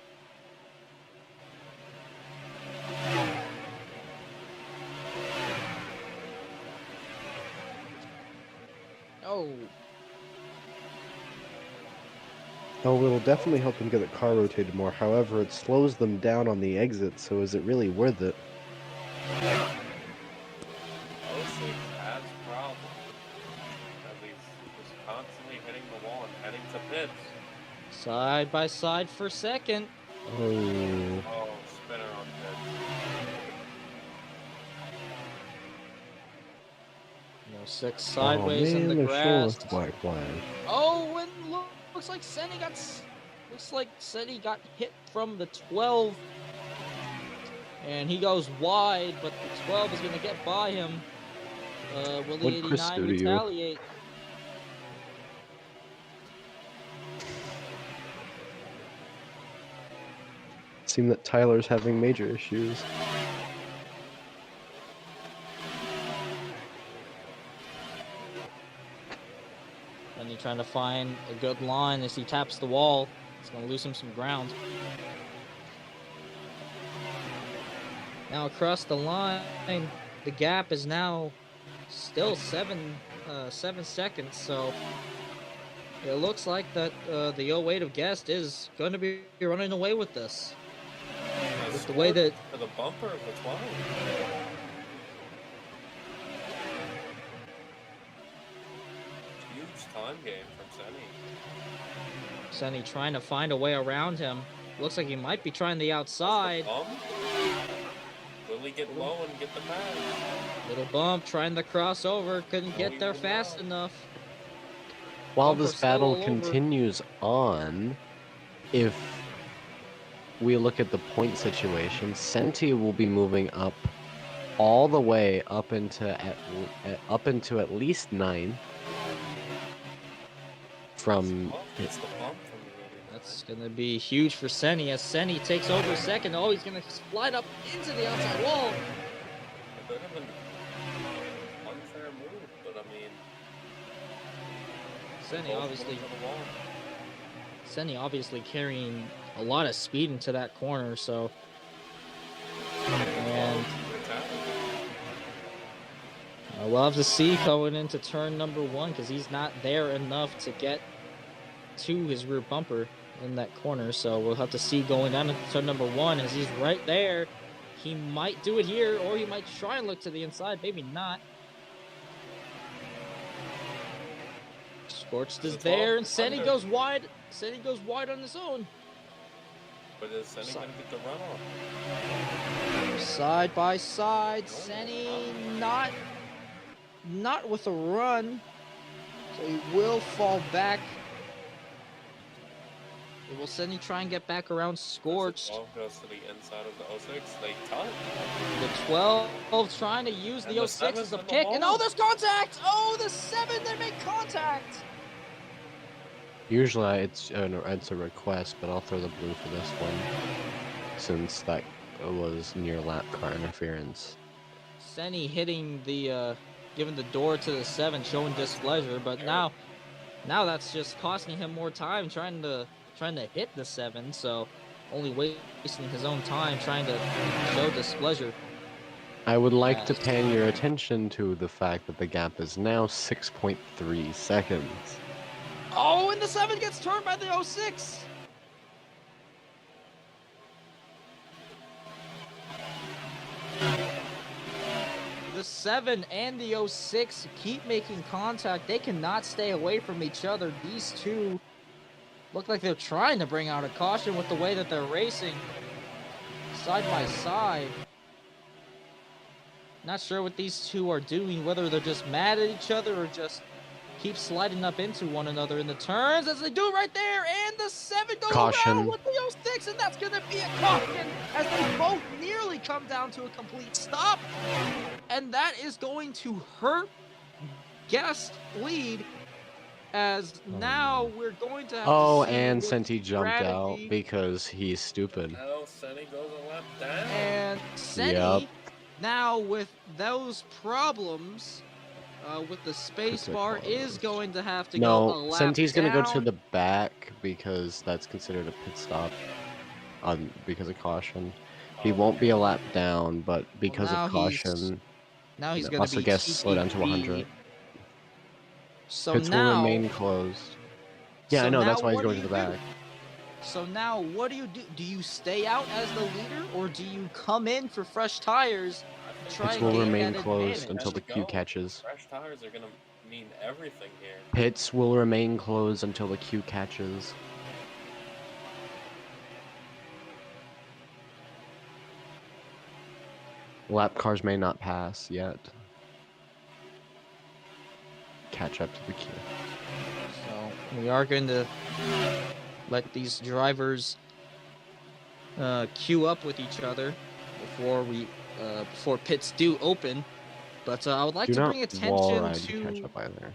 [SPEAKER 2] Oh,
[SPEAKER 4] Oh, it'll definitely help them get the car rotated more. However, it slows them down on the exit, so is it really worth it?
[SPEAKER 3] 06 has problems. As he's just constantly hitting the wall and heading to pits.
[SPEAKER 2] Side by side for second.
[SPEAKER 4] Oh.
[SPEAKER 3] Oh, spinner on pits.
[SPEAKER 2] Six
[SPEAKER 4] Oh
[SPEAKER 2] sideways in
[SPEAKER 4] man,
[SPEAKER 2] the
[SPEAKER 4] they're showing us
[SPEAKER 2] grass.
[SPEAKER 4] the black flag.
[SPEAKER 2] Oh, and looks like Senny got hit from the 12. And he goes wide, but the 12 is going to get by him. Will the
[SPEAKER 4] What'd Chris
[SPEAKER 2] 89
[SPEAKER 4] do to you?
[SPEAKER 2] retaliate?
[SPEAKER 4] Seems that Tyler's having major issues.
[SPEAKER 2] And he's trying to find a good line as he taps the wall. It's going to lose him some ground. Now across the line, the gap is now still 7 seconds. So it looks like that the 08 of Guest is going to be running away with this. With the way that
[SPEAKER 3] For the bumper of the 12. Huge time game from Senny.
[SPEAKER 2] Senny trying to find a way around him. Looks like he might be trying the outside.
[SPEAKER 3] Will he get low and get the pass?
[SPEAKER 2] Little bump, trying the crossover. Couldn't get there
[SPEAKER 3] even
[SPEAKER 2] fast
[SPEAKER 3] now.
[SPEAKER 2] enough.
[SPEAKER 1] While
[SPEAKER 2] Bumper
[SPEAKER 1] this
[SPEAKER 2] still
[SPEAKER 1] battle
[SPEAKER 2] all over.
[SPEAKER 1] continues on, if we look at the point situation, Senti will be moving up all the way up into at least 9 from
[SPEAKER 3] It's the bump from the 89.
[SPEAKER 2] That's gonna be huge for Senny as Senny takes over second. Oh, he's gonna slide up into the outside wall.
[SPEAKER 3] A bit of an unfair move, but I mean,
[SPEAKER 2] Senny
[SPEAKER 3] both
[SPEAKER 2] obviously,
[SPEAKER 3] moving to the wall.
[SPEAKER 2] Senny obviously carrying a lot of speed into that corner. So, and we'll have to see going into turn number 1 because he's not there enough to get to his rear bumper in that corner. So we'll have to see going down into turn number 1 as he's right there. He might do it here, or he might try and look to the inside. Maybe not. Scorched is there, and Senny goes wide. Senny goes wide on his own.
[SPEAKER 3] But is Senny going to get the runoff?
[SPEAKER 2] Side by side, Senny not with a run, so he will fall back. Will Senny try and get back around Scorched?
[SPEAKER 3] The 12 goes to the inside of the 06. They touch.
[SPEAKER 2] The 12 trying to use the 06 as a pick, and oh, there's contact! Oh, the 7, they make contact!
[SPEAKER 1] Usually it's a request, but I'll throw the blue for this one, since that was near lap car interference.
[SPEAKER 2] Senny hitting the, giving the door to the 7, showing displeasure, but now that's just costing him more time trying to hit the 7, so only wasting his own time trying to show displeasure.
[SPEAKER 1] I would like to pan your attention to the fact that the gap is now 6.3 seconds.
[SPEAKER 2] Oh, and the 7 gets turned by the 06. The 7 and the 06 keep making contact. They cannot stay away from each other. These two look like they're trying to bring out a caution with the way that they're racing side by side. Not sure what these two are doing, whether they're just mad at each other or just keep sliding up into one another in the turns, as they do right there, and the 7 goes around with the 06, and that's going to be a caution as they both nearly come down to a complete stop, and that is going to hurt Guest lead, as now we're going to have to see
[SPEAKER 1] and
[SPEAKER 2] what
[SPEAKER 1] Senti jumped out
[SPEAKER 2] strategy-
[SPEAKER 1] because he's stupid.
[SPEAKER 3] Oh, Senny goes a lap down.
[SPEAKER 2] And Senny, now with those problems, with the space bar, is going to have to go a lap
[SPEAKER 1] Senti's
[SPEAKER 2] down.
[SPEAKER 1] gonna go to the back because that's considered a pit stop, because of caution. He won't be a lap down, but because
[SPEAKER 2] now
[SPEAKER 1] of caution,
[SPEAKER 2] now he's going to
[SPEAKER 1] also
[SPEAKER 2] be
[SPEAKER 1] guess slow down to
[SPEAKER 2] TTP.
[SPEAKER 1] 100.
[SPEAKER 2] So
[SPEAKER 1] Pits will
[SPEAKER 2] now
[SPEAKER 1] remain closed. Yeah,
[SPEAKER 2] So
[SPEAKER 1] I know.
[SPEAKER 2] now
[SPEAKER 1] That's why he's
[SPEAKER 2] what do
[SPEAKER 1] going to
[SPEAKER 2] you
[SPEAKER 1] the
[SPEAKER 2] do?
[SPEAKER 1] back.
[SPEAKER 2] So now what do you do? Do you stay out as the leader, or do you come in for fresh tires
[SPEAKER 3] I
[SPEAKER 2] to
[SPEAKER 3] think
[SPEAKER 2] try
[SPEAKER 1] Pits
[SPEAKER 2] and
[SPEAKER 1] will
[SPEAKER 2] gain
[SPEAKER 1] remain
[SPEAKER 2] that
[SPEAKER 1] closed
[SPEAKER 2] advantage?
[SPEAKER 1] until the
[SPEAKER 3] to
[SPEAKER 1] queue
[SPEAKER 3] go.
[SPEAKER 1] catches.
[SPEAKER 3] Fresh tires are gonna mean everything here.
[SPEAKER 1] Pits will remain closed until the queue catches. Lap cars may not pass yet. Catch up to the queue.
[SPEAKER 2] So we are going to let these drivers queue up with each other before pits do open. But I would like
[SPEAKER 1] Do
[SPEAKER 2] to
[SPEAKER 1] not
[SPEAKER 2] bring
[SPEAKER 1] wall
[SPEAKER 2] attention
[SPEAKER 1] ride to catch
[SPEAKER 2] to.
[SPEAKER 1] up either.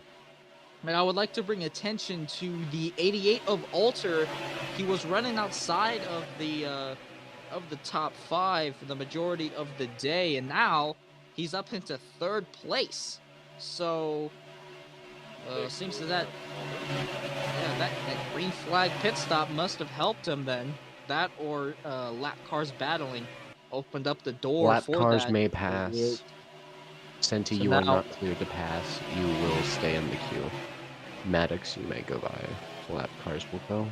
[SPEAKER 2] And I would like to bring attention to the 88 of Alter. He was running outside of the top 5 for the majority of the day, and now he's up into 3rd place. So
[SPEAKER 3] Big
[SPEAKER 2] seems
[SPEAKER 3] move
[SPEAKER 2] that
[SPEAKER 3] on
[SPEAKER 2] that green flag pit stop must have helped him then. That or lap cars battling opened up the door
[SPEAKER 1] Lap
[SPEAKER 2] for
[SPEAKER 1] cars
[SPEAKER 2] that.
[SPEAKER 1] may pass. Senti,
[SPEAKER 2] So
[SPEAKER 1] you are
[SPEAKER 2] now-
[SPEAKER 1] not cleared to pass. You will stay in the queue. Maddox, you may go by. Lap cars will go.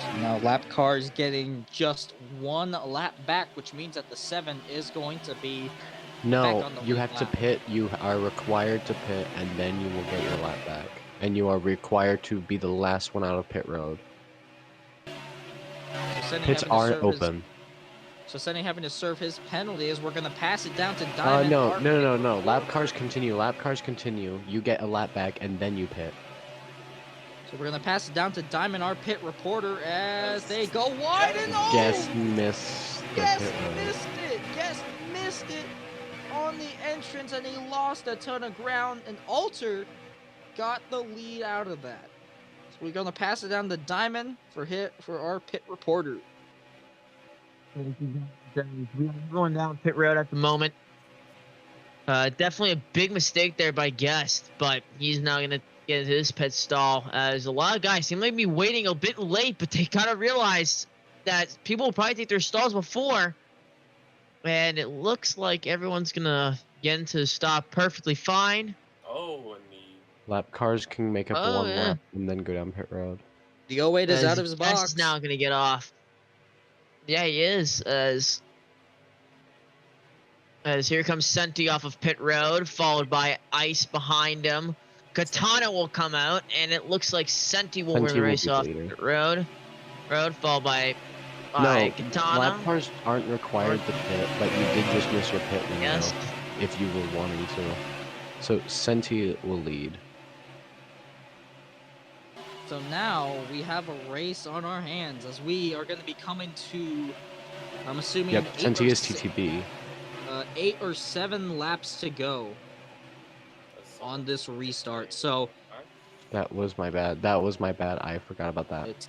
[SPEAKER 2] So now lap cars getting just 1 lap back, which means that the 7 is going to be
[SPEAKER 1] No,
[SPEAKER 2] on the
[SPEAKER 1] you
[SPEAKER 2] lead
[SPEAKER 1] have to
[SPEAKER 2] lap.
[SPEAKER 1] pit. You are required to pit, and then you will get your lap back. And you are required to be the last one out of pit road.
[SPEAKER 2] So Senni
[SPEAKER 1] Pits
[SPEAKER 2] having to
[SPEAKER 1] are
[SPEAKER 2] serve
[SPEAKER 1] open.
[SPEAKER 2] So Senni having to serve his penalty is we're gonna pass it down to Diamond.
[SPEAKER 1] No. Lap cars continue. Lap cars continue. You get a lap back, and then you pit.
[SPEAKER 2] So we're gonna pass it down to Diamond, our pit reporter, as they go wide and
[SPEAKER 1] Guest missed the
[SPEAKER 2] Guest
[SPEAKER 1] pit road.
[SPEAKER 2] missed it. Guest missed it on the entrance, and he lost a ton of ground. And Alter got the lead out of that. So we're gonna pass it down to Diamond for our pit reporter.
[SPEAKER 5] We are going down pit road at the moment. Definitely a big mistake there by Guest, but he's now gonna get his pit stall. As a lot of guys seem like to be waiting a bit late, but they kind of realized that people will probably take their stalls before, and it looks like everyone's gonna get into the stop perfectly fine.
[SPEAKER 3] Oh, and the
[SPEAKER 1] Lap cars can make up
[SPEAKER 5] Oh,
[SPEAKER 1] one
[SPEAKER 5] yeah.
[SPEAKER 1] lap and then go down pit road.
[SPEAKER 2] The 08 is out of his
[SPEAKER 5] Guest
[SPEAKER 2] box.
[SPEAKER 5] is now gonna get off. Yeah, he is. As here comes Senti off of pit road, followed by Ice behind him. Katana will come out, and it looks like Senti will win
[SPEAKER 1] Senti
[SPEAKER 5] the
[SPEAKER 1] will
[SPEAKER 5] race
[SPEAKER 1] be
[SPEAKER 5] off
[SPEAKER 1] leader.
[SPEAKER 5] pit road. Followed by
[SPEAKER 1] No,
[SPEAKER 5] Katana.
[SPEAKER 1] lap cars aren't required to pit, but you did just miss your pit window
[SPEAKER 5] Yes.
[SPEAKER 1] if you were wanting to. So Senti will lead.
[SPEAKER 2] So now we have a race on our hands as we are going to be coming to, I'm assuming,
[SPEAKER 1] Yep, Senti is TTB.
[SPEAKER 2] 8 or 7 laps to go on this restart. So
[SPEAKER 1] That was my bad. That was my bad. I forgot about that.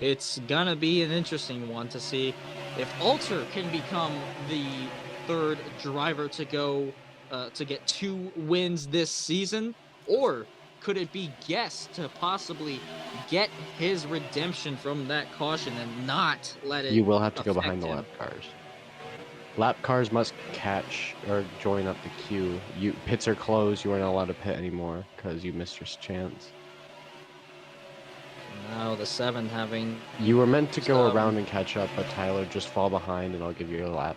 [SPEAKER 2] it's gonna be an interesting one to see if Alter can become the 3rd driver to go to get 2 wins this season, or could it be Guest to possibly get his redemption from that caution and not let it
[SPEAKER 1] You will have to go
[SPEAKER 2] affect
[SPEAKER 1] behind the
[SPEAKER 2] him?
[SPEAKER 1] lap cars. Lap cars must catch or join up the queue. Pits are closed. You are not allowed to pit anymore because you missed your chance.
[SPEAKER 2] Now the 7 having
[SPEAKER 1] You were meant to go
[SPEAKER 2] Some-
[SPEAKER 1] around and catch up, but Tyler, just fall behind and I'll give you a lap.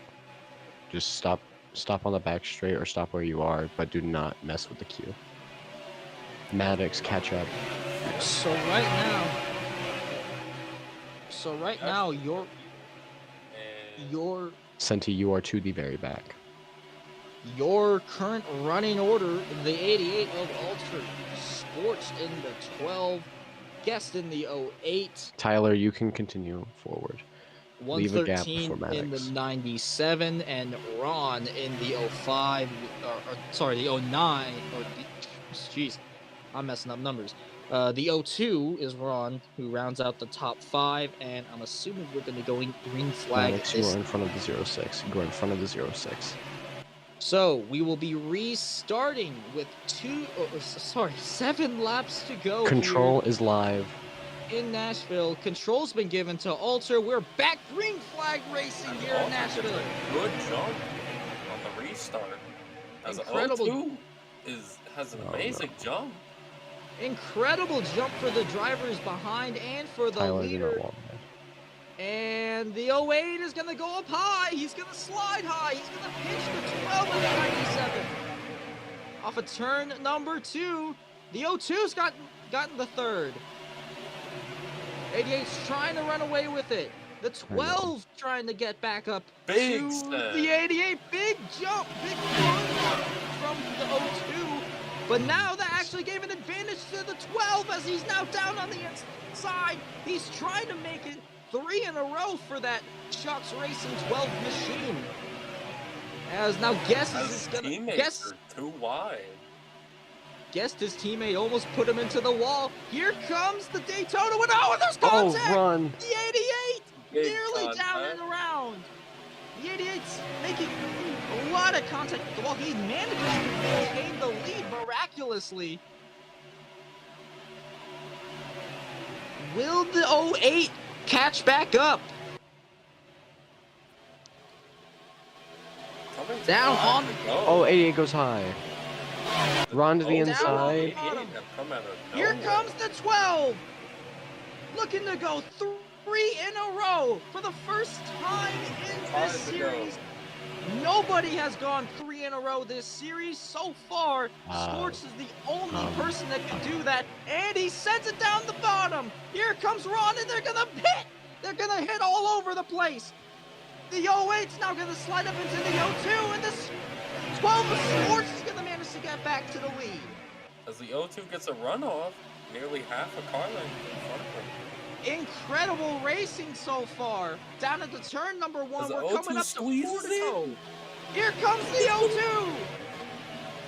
[SPEAKER 1] Just stop on the back straight or stop where you are, but do not mess with the queue. Maddox, catch up.
[SPEAKER 2] So right now your
[SPEAKER 1] Senti, you are to the very back.
[SPEAKER 2] your current running order, the 88 of Ultra, Sports in the 12, Guest in the 08,
[SPEAKER 1] Tyler, you can continue forward. Leave a gap
[SPEAKER 2] 113
[SPEAKER 1] for
[SPEAKER 2] in the
[SPEAKER 1] Maddox.
[SPEAKER 2] 97, and Ron in the 05, the 09, jeez, I'm messing up numbers. The 02 is Ron, who rounds out the top 5, and I'm assuming we're going to be going green flag.
[SPEAKER 1] Maddox, you are in front of the 06. You are in front of the 06.
[SPEAKER 2] So we will be restarting with 7 laps to go.
[SPEAKER 1] Control
[SPEAKER 2] here
[SPEAKER 1] is live.
[SPEAKER 2] in Nashville. Control's been given to Alter. We're back green flag racing here in Nashville.
[SPEAKER 3] Good jump on the restart. As
[SPEAKER 2] Incredible.
[SPEAKER 3] O2 has an amazing jump.
[SPEAKER 2] Incredible jump for the drivers behind and for the
[SPEAKER 1] Tyler did not
[SPEAKER 2] leader.
[SPEAKER 1] want that.
[SPEAKER 2] And the 08 is going to go up high. He's going to slide high. He's going to pinch the 12 and the 97. Off of turn number 2. The 02's gotten the third. 88's trying to run away with it. The 12 trying to get back up
[SPEAKER 3] Big
[SPEAKER 2] to
[SPEAKER 3] set.
[SPEAKER 2] the 88. Big jump, big run from the 02. But now that actually gave an advantage to the 12 as he's now down on the inside. He's trying to make it 3 in a row for that Chuck's Racing 12 machine. As now Guest is gonna
[SPEAKER 3] Teammates are too wide.
[SPEAKER 2] Guessed his teammate almost put him into the wall. Here comes the Daytona winner. Oh, and there's contact!
[SPEAKER 1] Oh, run!
[SPEAKER 2] The 88!
[SPEAKER 3] Big
[SPEAKER 2] Nearly down
[SPEAKER 3] contact.
[SPEAKER 2] and around. The 88's making a lot of contact. Well, he manages to maintain the lead miraculously. Will the 08 catch back up?
[SPEAKER 3] Coming
[SPEAKER 2] Down
[SPEAKER 3] high
[SPEAKER 2] on
[SPEAKER 3] to
[SPEAKER 2] the-
[SPEAKER 3] go.
[SPEAKER 1] Oh, 88 goes high. Run to the
[SPEAKER 3] Oh,
[SPEAKER 1] inside.
[SPEAKER 3] 88 have come out of
[SPEAKER 2] Here
[SPEAKER 3] nowhere.
[SPEAKER 2] comes the 12! Looking to go 3 in a row for the first time in
[SPEAKER 3] Five
[SPEAKER 2] this
[SPEAKER 3] to go.
[SPEAKER 2] series. Nobody has gone 3 in a row this series so far. Scorch is the only person that can do that, and he sends it down the bottom. Here comes Ron, and they're gonna hit. They're gonna hit all over the place. The 08's now gonna slide up into the 02, and this 12 of Scorch is gonna manage to get back to the lead.
[SPEAKER 3] As the 02 gets a runoff, nearly half a car length in front of him.
[SPEAKER 2] Incredible racing so far. Down at the turn number 1,
[SPEAKER 3] As the
[SPEAKER 2] we're
[SPEAKER 3] 02
[SPEAKER 2] coming up to 4
[SPEAKER 3] squeezes
[SPEAKER 2] to
[SPEAKER 3] in.
[SPEAKER 2] go. Here comes the 02.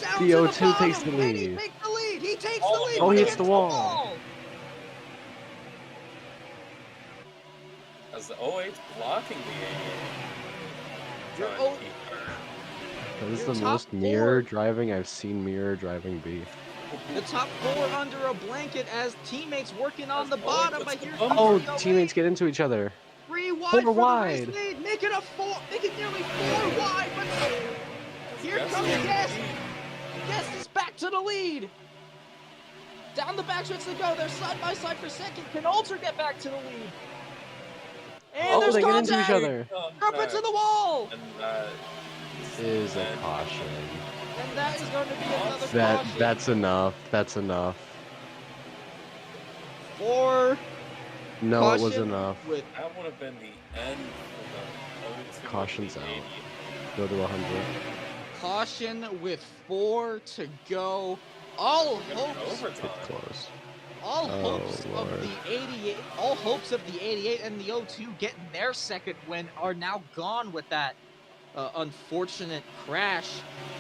[SPEAKER 2] Down
[SPEAKER 1] The
[SPEAKER 2] to
[SPEAKER 1] 02
[SPEAKER 2] the bottom,
[SPEAKER 1] takes the
[SPEAKER 2] and
[SPEAKER 1] lead.
[SPEAKER 2] he takes the lead. He takes
[SPEAKER 3] Oh,
[SPEAKER 2] the lead.
[SPEAKER 3] oh,
[SPEAKER 2] but
[SPEAKER 3] he
[SPEAKER 2] he
[SPEAKER 1] hits the wall.
[SPEAKER 3] As the 08's blocking the 88.
[SPEAKER 2] Your
[SPEAKER 3] Trying
[SPEAKER 2] O-
[SPEAKER 3] to keep her.
[SPEAKER 1] That is
[SPEAKER 2] Your
[SPEAKER 1] the
[SPEAKER 2] top
[SPEAKER 1] most
[SPEAKER 2] four.
[SPEAKER 1] mirror driving I've seen mirror driving be.
[SPEAKER 2] The top 4 under a blanket as teammates working on
[SPEAKER 3] As
[SPEAKER 2] the
[SPEAKER 3] the 08
[SPEAKER 2] bottom.
[SPEAKER 3] puts
[SPEAKER 2] But
[SPEAKER 3] the
[SPEAKER 2] here
[SPEAKER 3] bumper.
[SPEAKER 2] comes
[SPEAKER 1] Oh,
[SPEAKER 2] the 08.
[SPEAKER 1] teammates get into each other.
[SPEAKER 2] 3 wide
[SPEAKER 1] Four
[SPEAKER 2] for the
[SPEAKER 1] wide.
[SPEAKER 2] race lead. Make it nearly 4 wide. But here
[SPEAKER 3] Guess
[SPEAKER 2] comes
[SPEAKER 3] is
[SPEAKER 2] Guest.
[SPEAKER 3] lead.
[SPEAKER 2] Guest is back to the lead. Down the backstretch they go. They're side by side for second. Can Alter get back to the lead? And
[SPEAKER 1] Oh,
[SPEAKER 2] there's
[SPEAKER 1] they get into
[SPEAKER 2] contact.
[SPEAKER 1] each other.
[SPEAKER 2] Up into the wall.
[SPEAKER 3] And that
[SPEAKER 1] Is a caution.
[SPEAKER 2] And that is going to be another caution
[SPEAKER 1] That's enough. That's enough.
[SPEAKER 2] for
[SPEAKER 1] No, it was
[SPEAKER 2] caution
[SPEAKER 1] enough.
[SPEAKER 2] with
[SPEAKER 3] that would have been the end of the 02
[SPEAKER 1] Caution's
[SPEAKER 3] and the
[SPEAKER 1] out.
[SPEAKER 3] 88.
[SPEAKER 1] Go to 100.
[SPEAKER 2] caution with 4 to go. All
[SPEAKER 3] Gonna go
[SPEAKER 2] hopes,
[SPEAKER 3] overtime.
[SPEAKER 1] Get close.
[SPEAKER 2] all
[SPEAKER 1] Oh,
[SPEAKER 2] hopes
[SPEAKER 1] Lord.
[SPEAKER 2] of the 88, all hopes of the 88 and the 02 getting their second win are now gone with that unfortunate crash.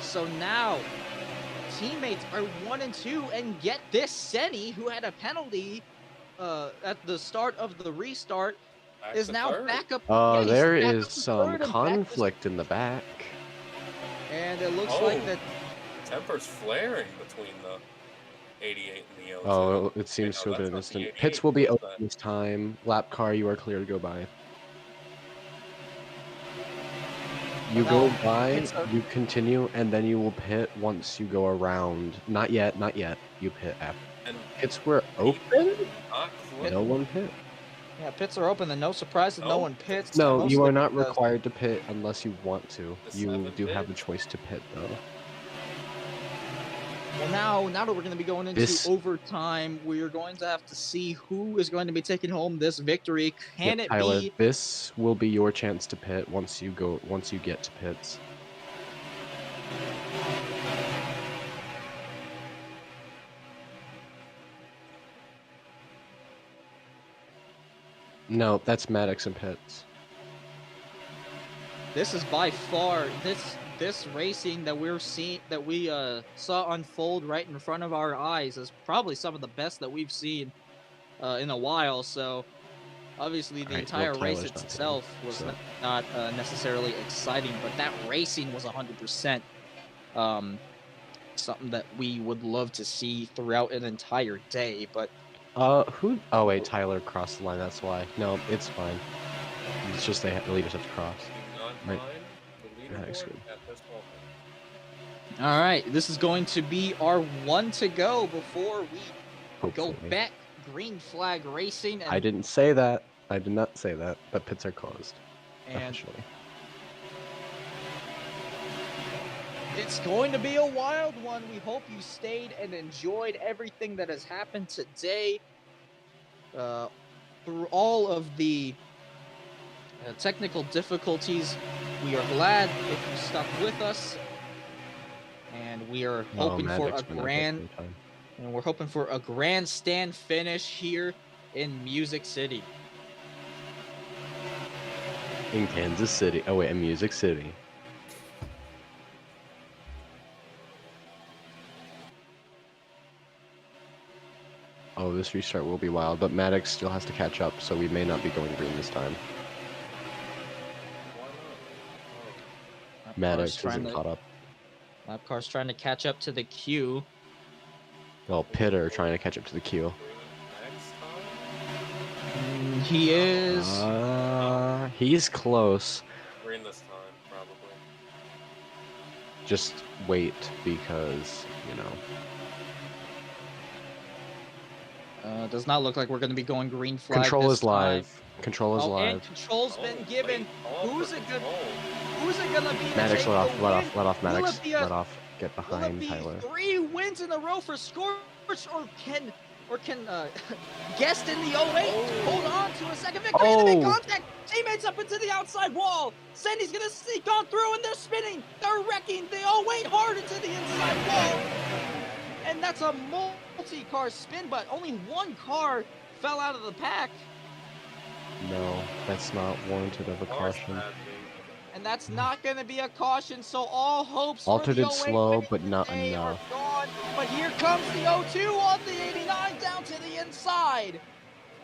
[SPEAKER 2] So now teammates are 1 and 2, and get this, Seni, who had a penalty at the start of the restart,
[SPEAKER 3] Back
[SPEAKER 2] is
[SPEAKER 3] to
[SPEAKER 2] now
[SPEAKER 3] third.
[SPEAKER 2] back up.
[SPEAKER 1] Oh,
[SPEAKER 2] yeah, he's
[SPEAKER 1] there
[SPEAKER 2] back
[SPEAKER 1] is
[SPEAKER 2] up to
[SPEAKER 1] some
[SPEAKER 2] third and back to-
[SPEAKER 1] conflict in the back.
[SPEAKER 2] And it looks
[SPEAKER 3] Oh.
[SPEAKER 2] like that.
[SPEAKER 3] Temper's flaring between the 88 and the 02.
[SPEAKER 1] Oh, it seems
[SPEAKER 3] no,
[SPEAKER 1] to have been
[SPEAKER 3] that's not
[SPEAKER 1] instant.
[SPEAKER 3] the
[SPEAKER 1] Pits
[SPEAKER 3] 88,
[SPEAKER 1] will be
[SPEAKER 3] is
[SPEAKER 1] open
[SPEAKER 3] that?
[SPEAKER 1] this time. Lap car, you are clear to go by. You go
[SPEAKER 2] Now,
[SPEAKER 1] by,
[SPEAKER 2] pits are-
[SPEAKER 1] you continue, and then you will pit once you go around. Not yet, not yet. You pit after.
[SPEAKER 3] And
[SPEAKER 1] Pits were open?
[SPEAKER 3] not close.
[SPEAKER 1] No one pit.
[SPEAKER 2] Yeah, pits are open, and no surprise that no
[SPEAKER 3] No.
[SPEAKER 2] one pits.
[SPEAKER 1] No, you
[SPEAKER 2] mostly
[SPEAKER 1] are not
[SPEAKER 2] because-
[SPEAKER 1] required to pit unless you want to.
[SPEAKER 3] The
[SPEAKER 1] You
[SPEAKER 3] 7
[SPEAKER 1] do have a
[SPEAKER 3] pit.
[SPEAKER 1] choice to pit, though.
[SPEAKER 2] Well, now that we're going to be going into
[SPEAKER 1] This-
[SPEAKER 2] overtime, we are going to have to see who is going to be taking home this victory. Can
[SPEAKER 1] Yep,
[SPEAKER 2] it
[SPEAKER 1] Tyler,
[SPEAKER 2] be?
[SPEAKER 1] this will be your chance to pit once you get to pits. No, that's Maddox and Pitts.
[SPEAKER 2] This is by far this racing that we saw unfold right in front of our eyes is probably some of the best that we've seen in a while. So obviously the
[SPEAKER 1] Alright, well,
[SPEAKER 2] entire race
[SPEAKER 1] Tyler's not
[SPEAKER 2] itself
[SPEAKER 1] here,
[SPEAKER 2] was
[SPEAKER 1] so.
[SPEAKER 2] not necessarily exciting, but that racing was 100% something that we would love to see throughout an entire day. But
[SPEAKER 1] Who? Oh wait, Tyler crossed the line. That's why. No, it's fine. It's just the leaders have to cross.
[SPEAKER 3] Do not
[SPEAKER 1] Right.
[SPEAKER 3] mind the
[SPEAKER 1] That's
[SPEAKER 3] leaderboard
[SPEAKER 1] good.
[SPEAKER 3] at this moment.
[SPEAKER 2] all right, this is going to be our 1 to go before we go
[SPEAKER 1] Hopefully.
[SPEAKER 2] bet green flag racing. And,
[SPEAKER 1] I didn't say that. I did not say that. But pits are closed
[SPEAKER 2] and
[SPEAKER 1] officially.
[SPEAKER 2] it's going to be a wild one. We hope you stayed and enjoyed everything that has happened today. Through all of the technical difficulties, we are glad if you stuck with us. And we are hoping for
[SPEAKER 1] Magic's
[SPEAKER 2] a
[SPEAKER 1] been okay
[SPEAKER 2] grand,
[SPEAKER 1] for the time.
[SPEAKER 2] and we're hoping for a grandstand finish here in Music City.
[SPEAKER 1] In Kansas City. Oh wait, in Music City. Oh, this restart will be wild, but Maddox still has to catch up, so we may not be going green this time. Maddox isn't caught up.
[SPEAKER 2] Lap car's trying to catch up to the queue.
[SPEAKER 1] Well, Pitter trying to catch up to the queue.
[SPEAKER 2] He is.
[SPEAKER 1] He's close.
[SPEAKER 3] Green this time, probably.
[SPEAKER 1] Just wait, because, you know.
[SPEAKER 2] Does not look like we're going to be going green flag.
[SPEAKER 1] Control
[SPEAKER 2] this
[SPEAKER 1] is live.
[SPEAKER 2] time.
[SPEAKER 1] Control is
[SPEAKER 2] And
[SPEAKER 1] live.
[SPEAKER 2] control's been given.
[SPEAKER 3] Wait,
[SPEAKER 2] Who's
[SPEAKER 3] for
[SPEAKER 2] it good?
[SPEAKER 3] control.
[SPEAKER 2] Who's it gonna be?
[SPEAKER 1] Maddox, let off,
[SPEAKER 2] Let
[SPEAKER 1] Maddox.
[SPEAKER 2] Will it be a-
[SPEAKER 1] Let off. Get
[SPEAKER 2] Will it
[SPEAKER 1] behind
[SPEAKER 2] be
[SPEAKER 1] Tyler.
[SPEAKER 2] 3 wins in a row for Scorch, or can Guest in the 08 hold on to a second victory? And they make contact. Teammates up into the outside wall. Sandy's gonna sneak on through, and they're spinning. They're wrecking the 08 hard into the inside wall. And that's a multi-car spin, but only one car fell out of the pack.
[SPEAKER 1] No, that's not warranted of a caution.
[SPEAKER 2] And that's not going to be a caution, so all hopes
[SPEAKER 1] Altered
[SPEAKER 2] for the
[SPEAKER 1] it
[SPEAKER 2] 08
[SPEAKER 1] slow,
[SPEAKER 2] winning
[SPEAKER 1] but not
[SPEAKER 2] today are
[SPEAKER 1] enough.
[SPEAKER 2] gone. But here comes the 02 on the 89 down to the inside.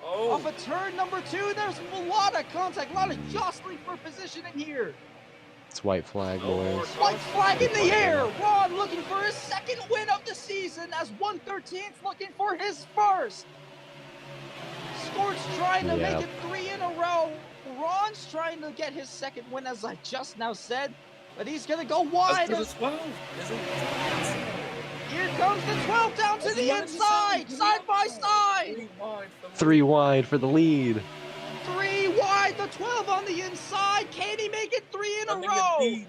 [SPEAKER 2] Off of turn number 2, there's a lot of contact, a lot of jostling for positioning here.
[SPEAKER 1] It's white flag, boys.
[SPEAKER 2] White flag in the air. Ron looking for his second win of the season as 113's looking for his first. Scorch trying to make it 3 in a row. Ron's trying to get his second win, as I just now said, but he's gonna go wide.
[SPEAKER 3] Here
[SPEAKER 2] comes the 12 down to the inside, side by side.
[SPEAKER 1] 3 wide for the lead.
[SPEAKER 2] 3 wide, the 12 on the inside. Can he make it 3 in a row?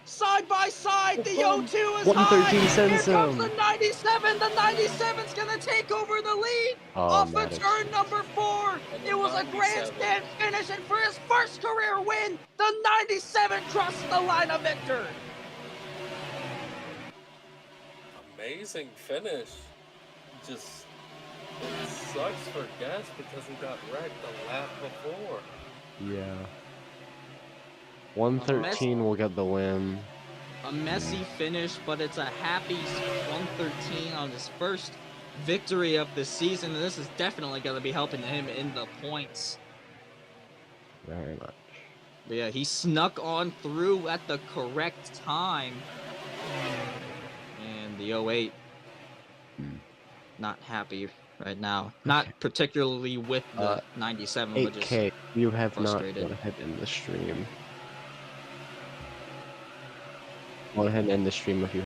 [SPEAKER 2] Side by side, the 02 is
[SPEAKER 1] 113
[SPEAKER 2] high.
[SPEAKER 1] sends
[SPEAKER 2] Here comes
[SPEAKER 1] him.
[SPEAKER 2] the 97. The 97's gonna take over the lead. Off of turn number 4. It was a grandstand finish, and for his first career win, the 97 crosses the line of victor.
[SPEAKER 3] Amazing finish. Just it sucks for Guest because he got wrecked the lap before.
[SPEAKER 1] Yeah. 113 will get the win.
[SPEAKER 2] A messy finish, but it's a happy 113 on his first victory of the season. And this is definitely going to be helping him in the points.
[SPEAKER 1] Very much.
[SPEAKER 2] But yeah, he snuck on through at the correct time. And the 08, not happy right now. Not particularly with the 97, but just
[SPEAKER 1] 8K, you have
[SPEAKER 2] frustrated.
[SPEAKER 1] not gone ahead and end the stream. Go ahead and end the stream if you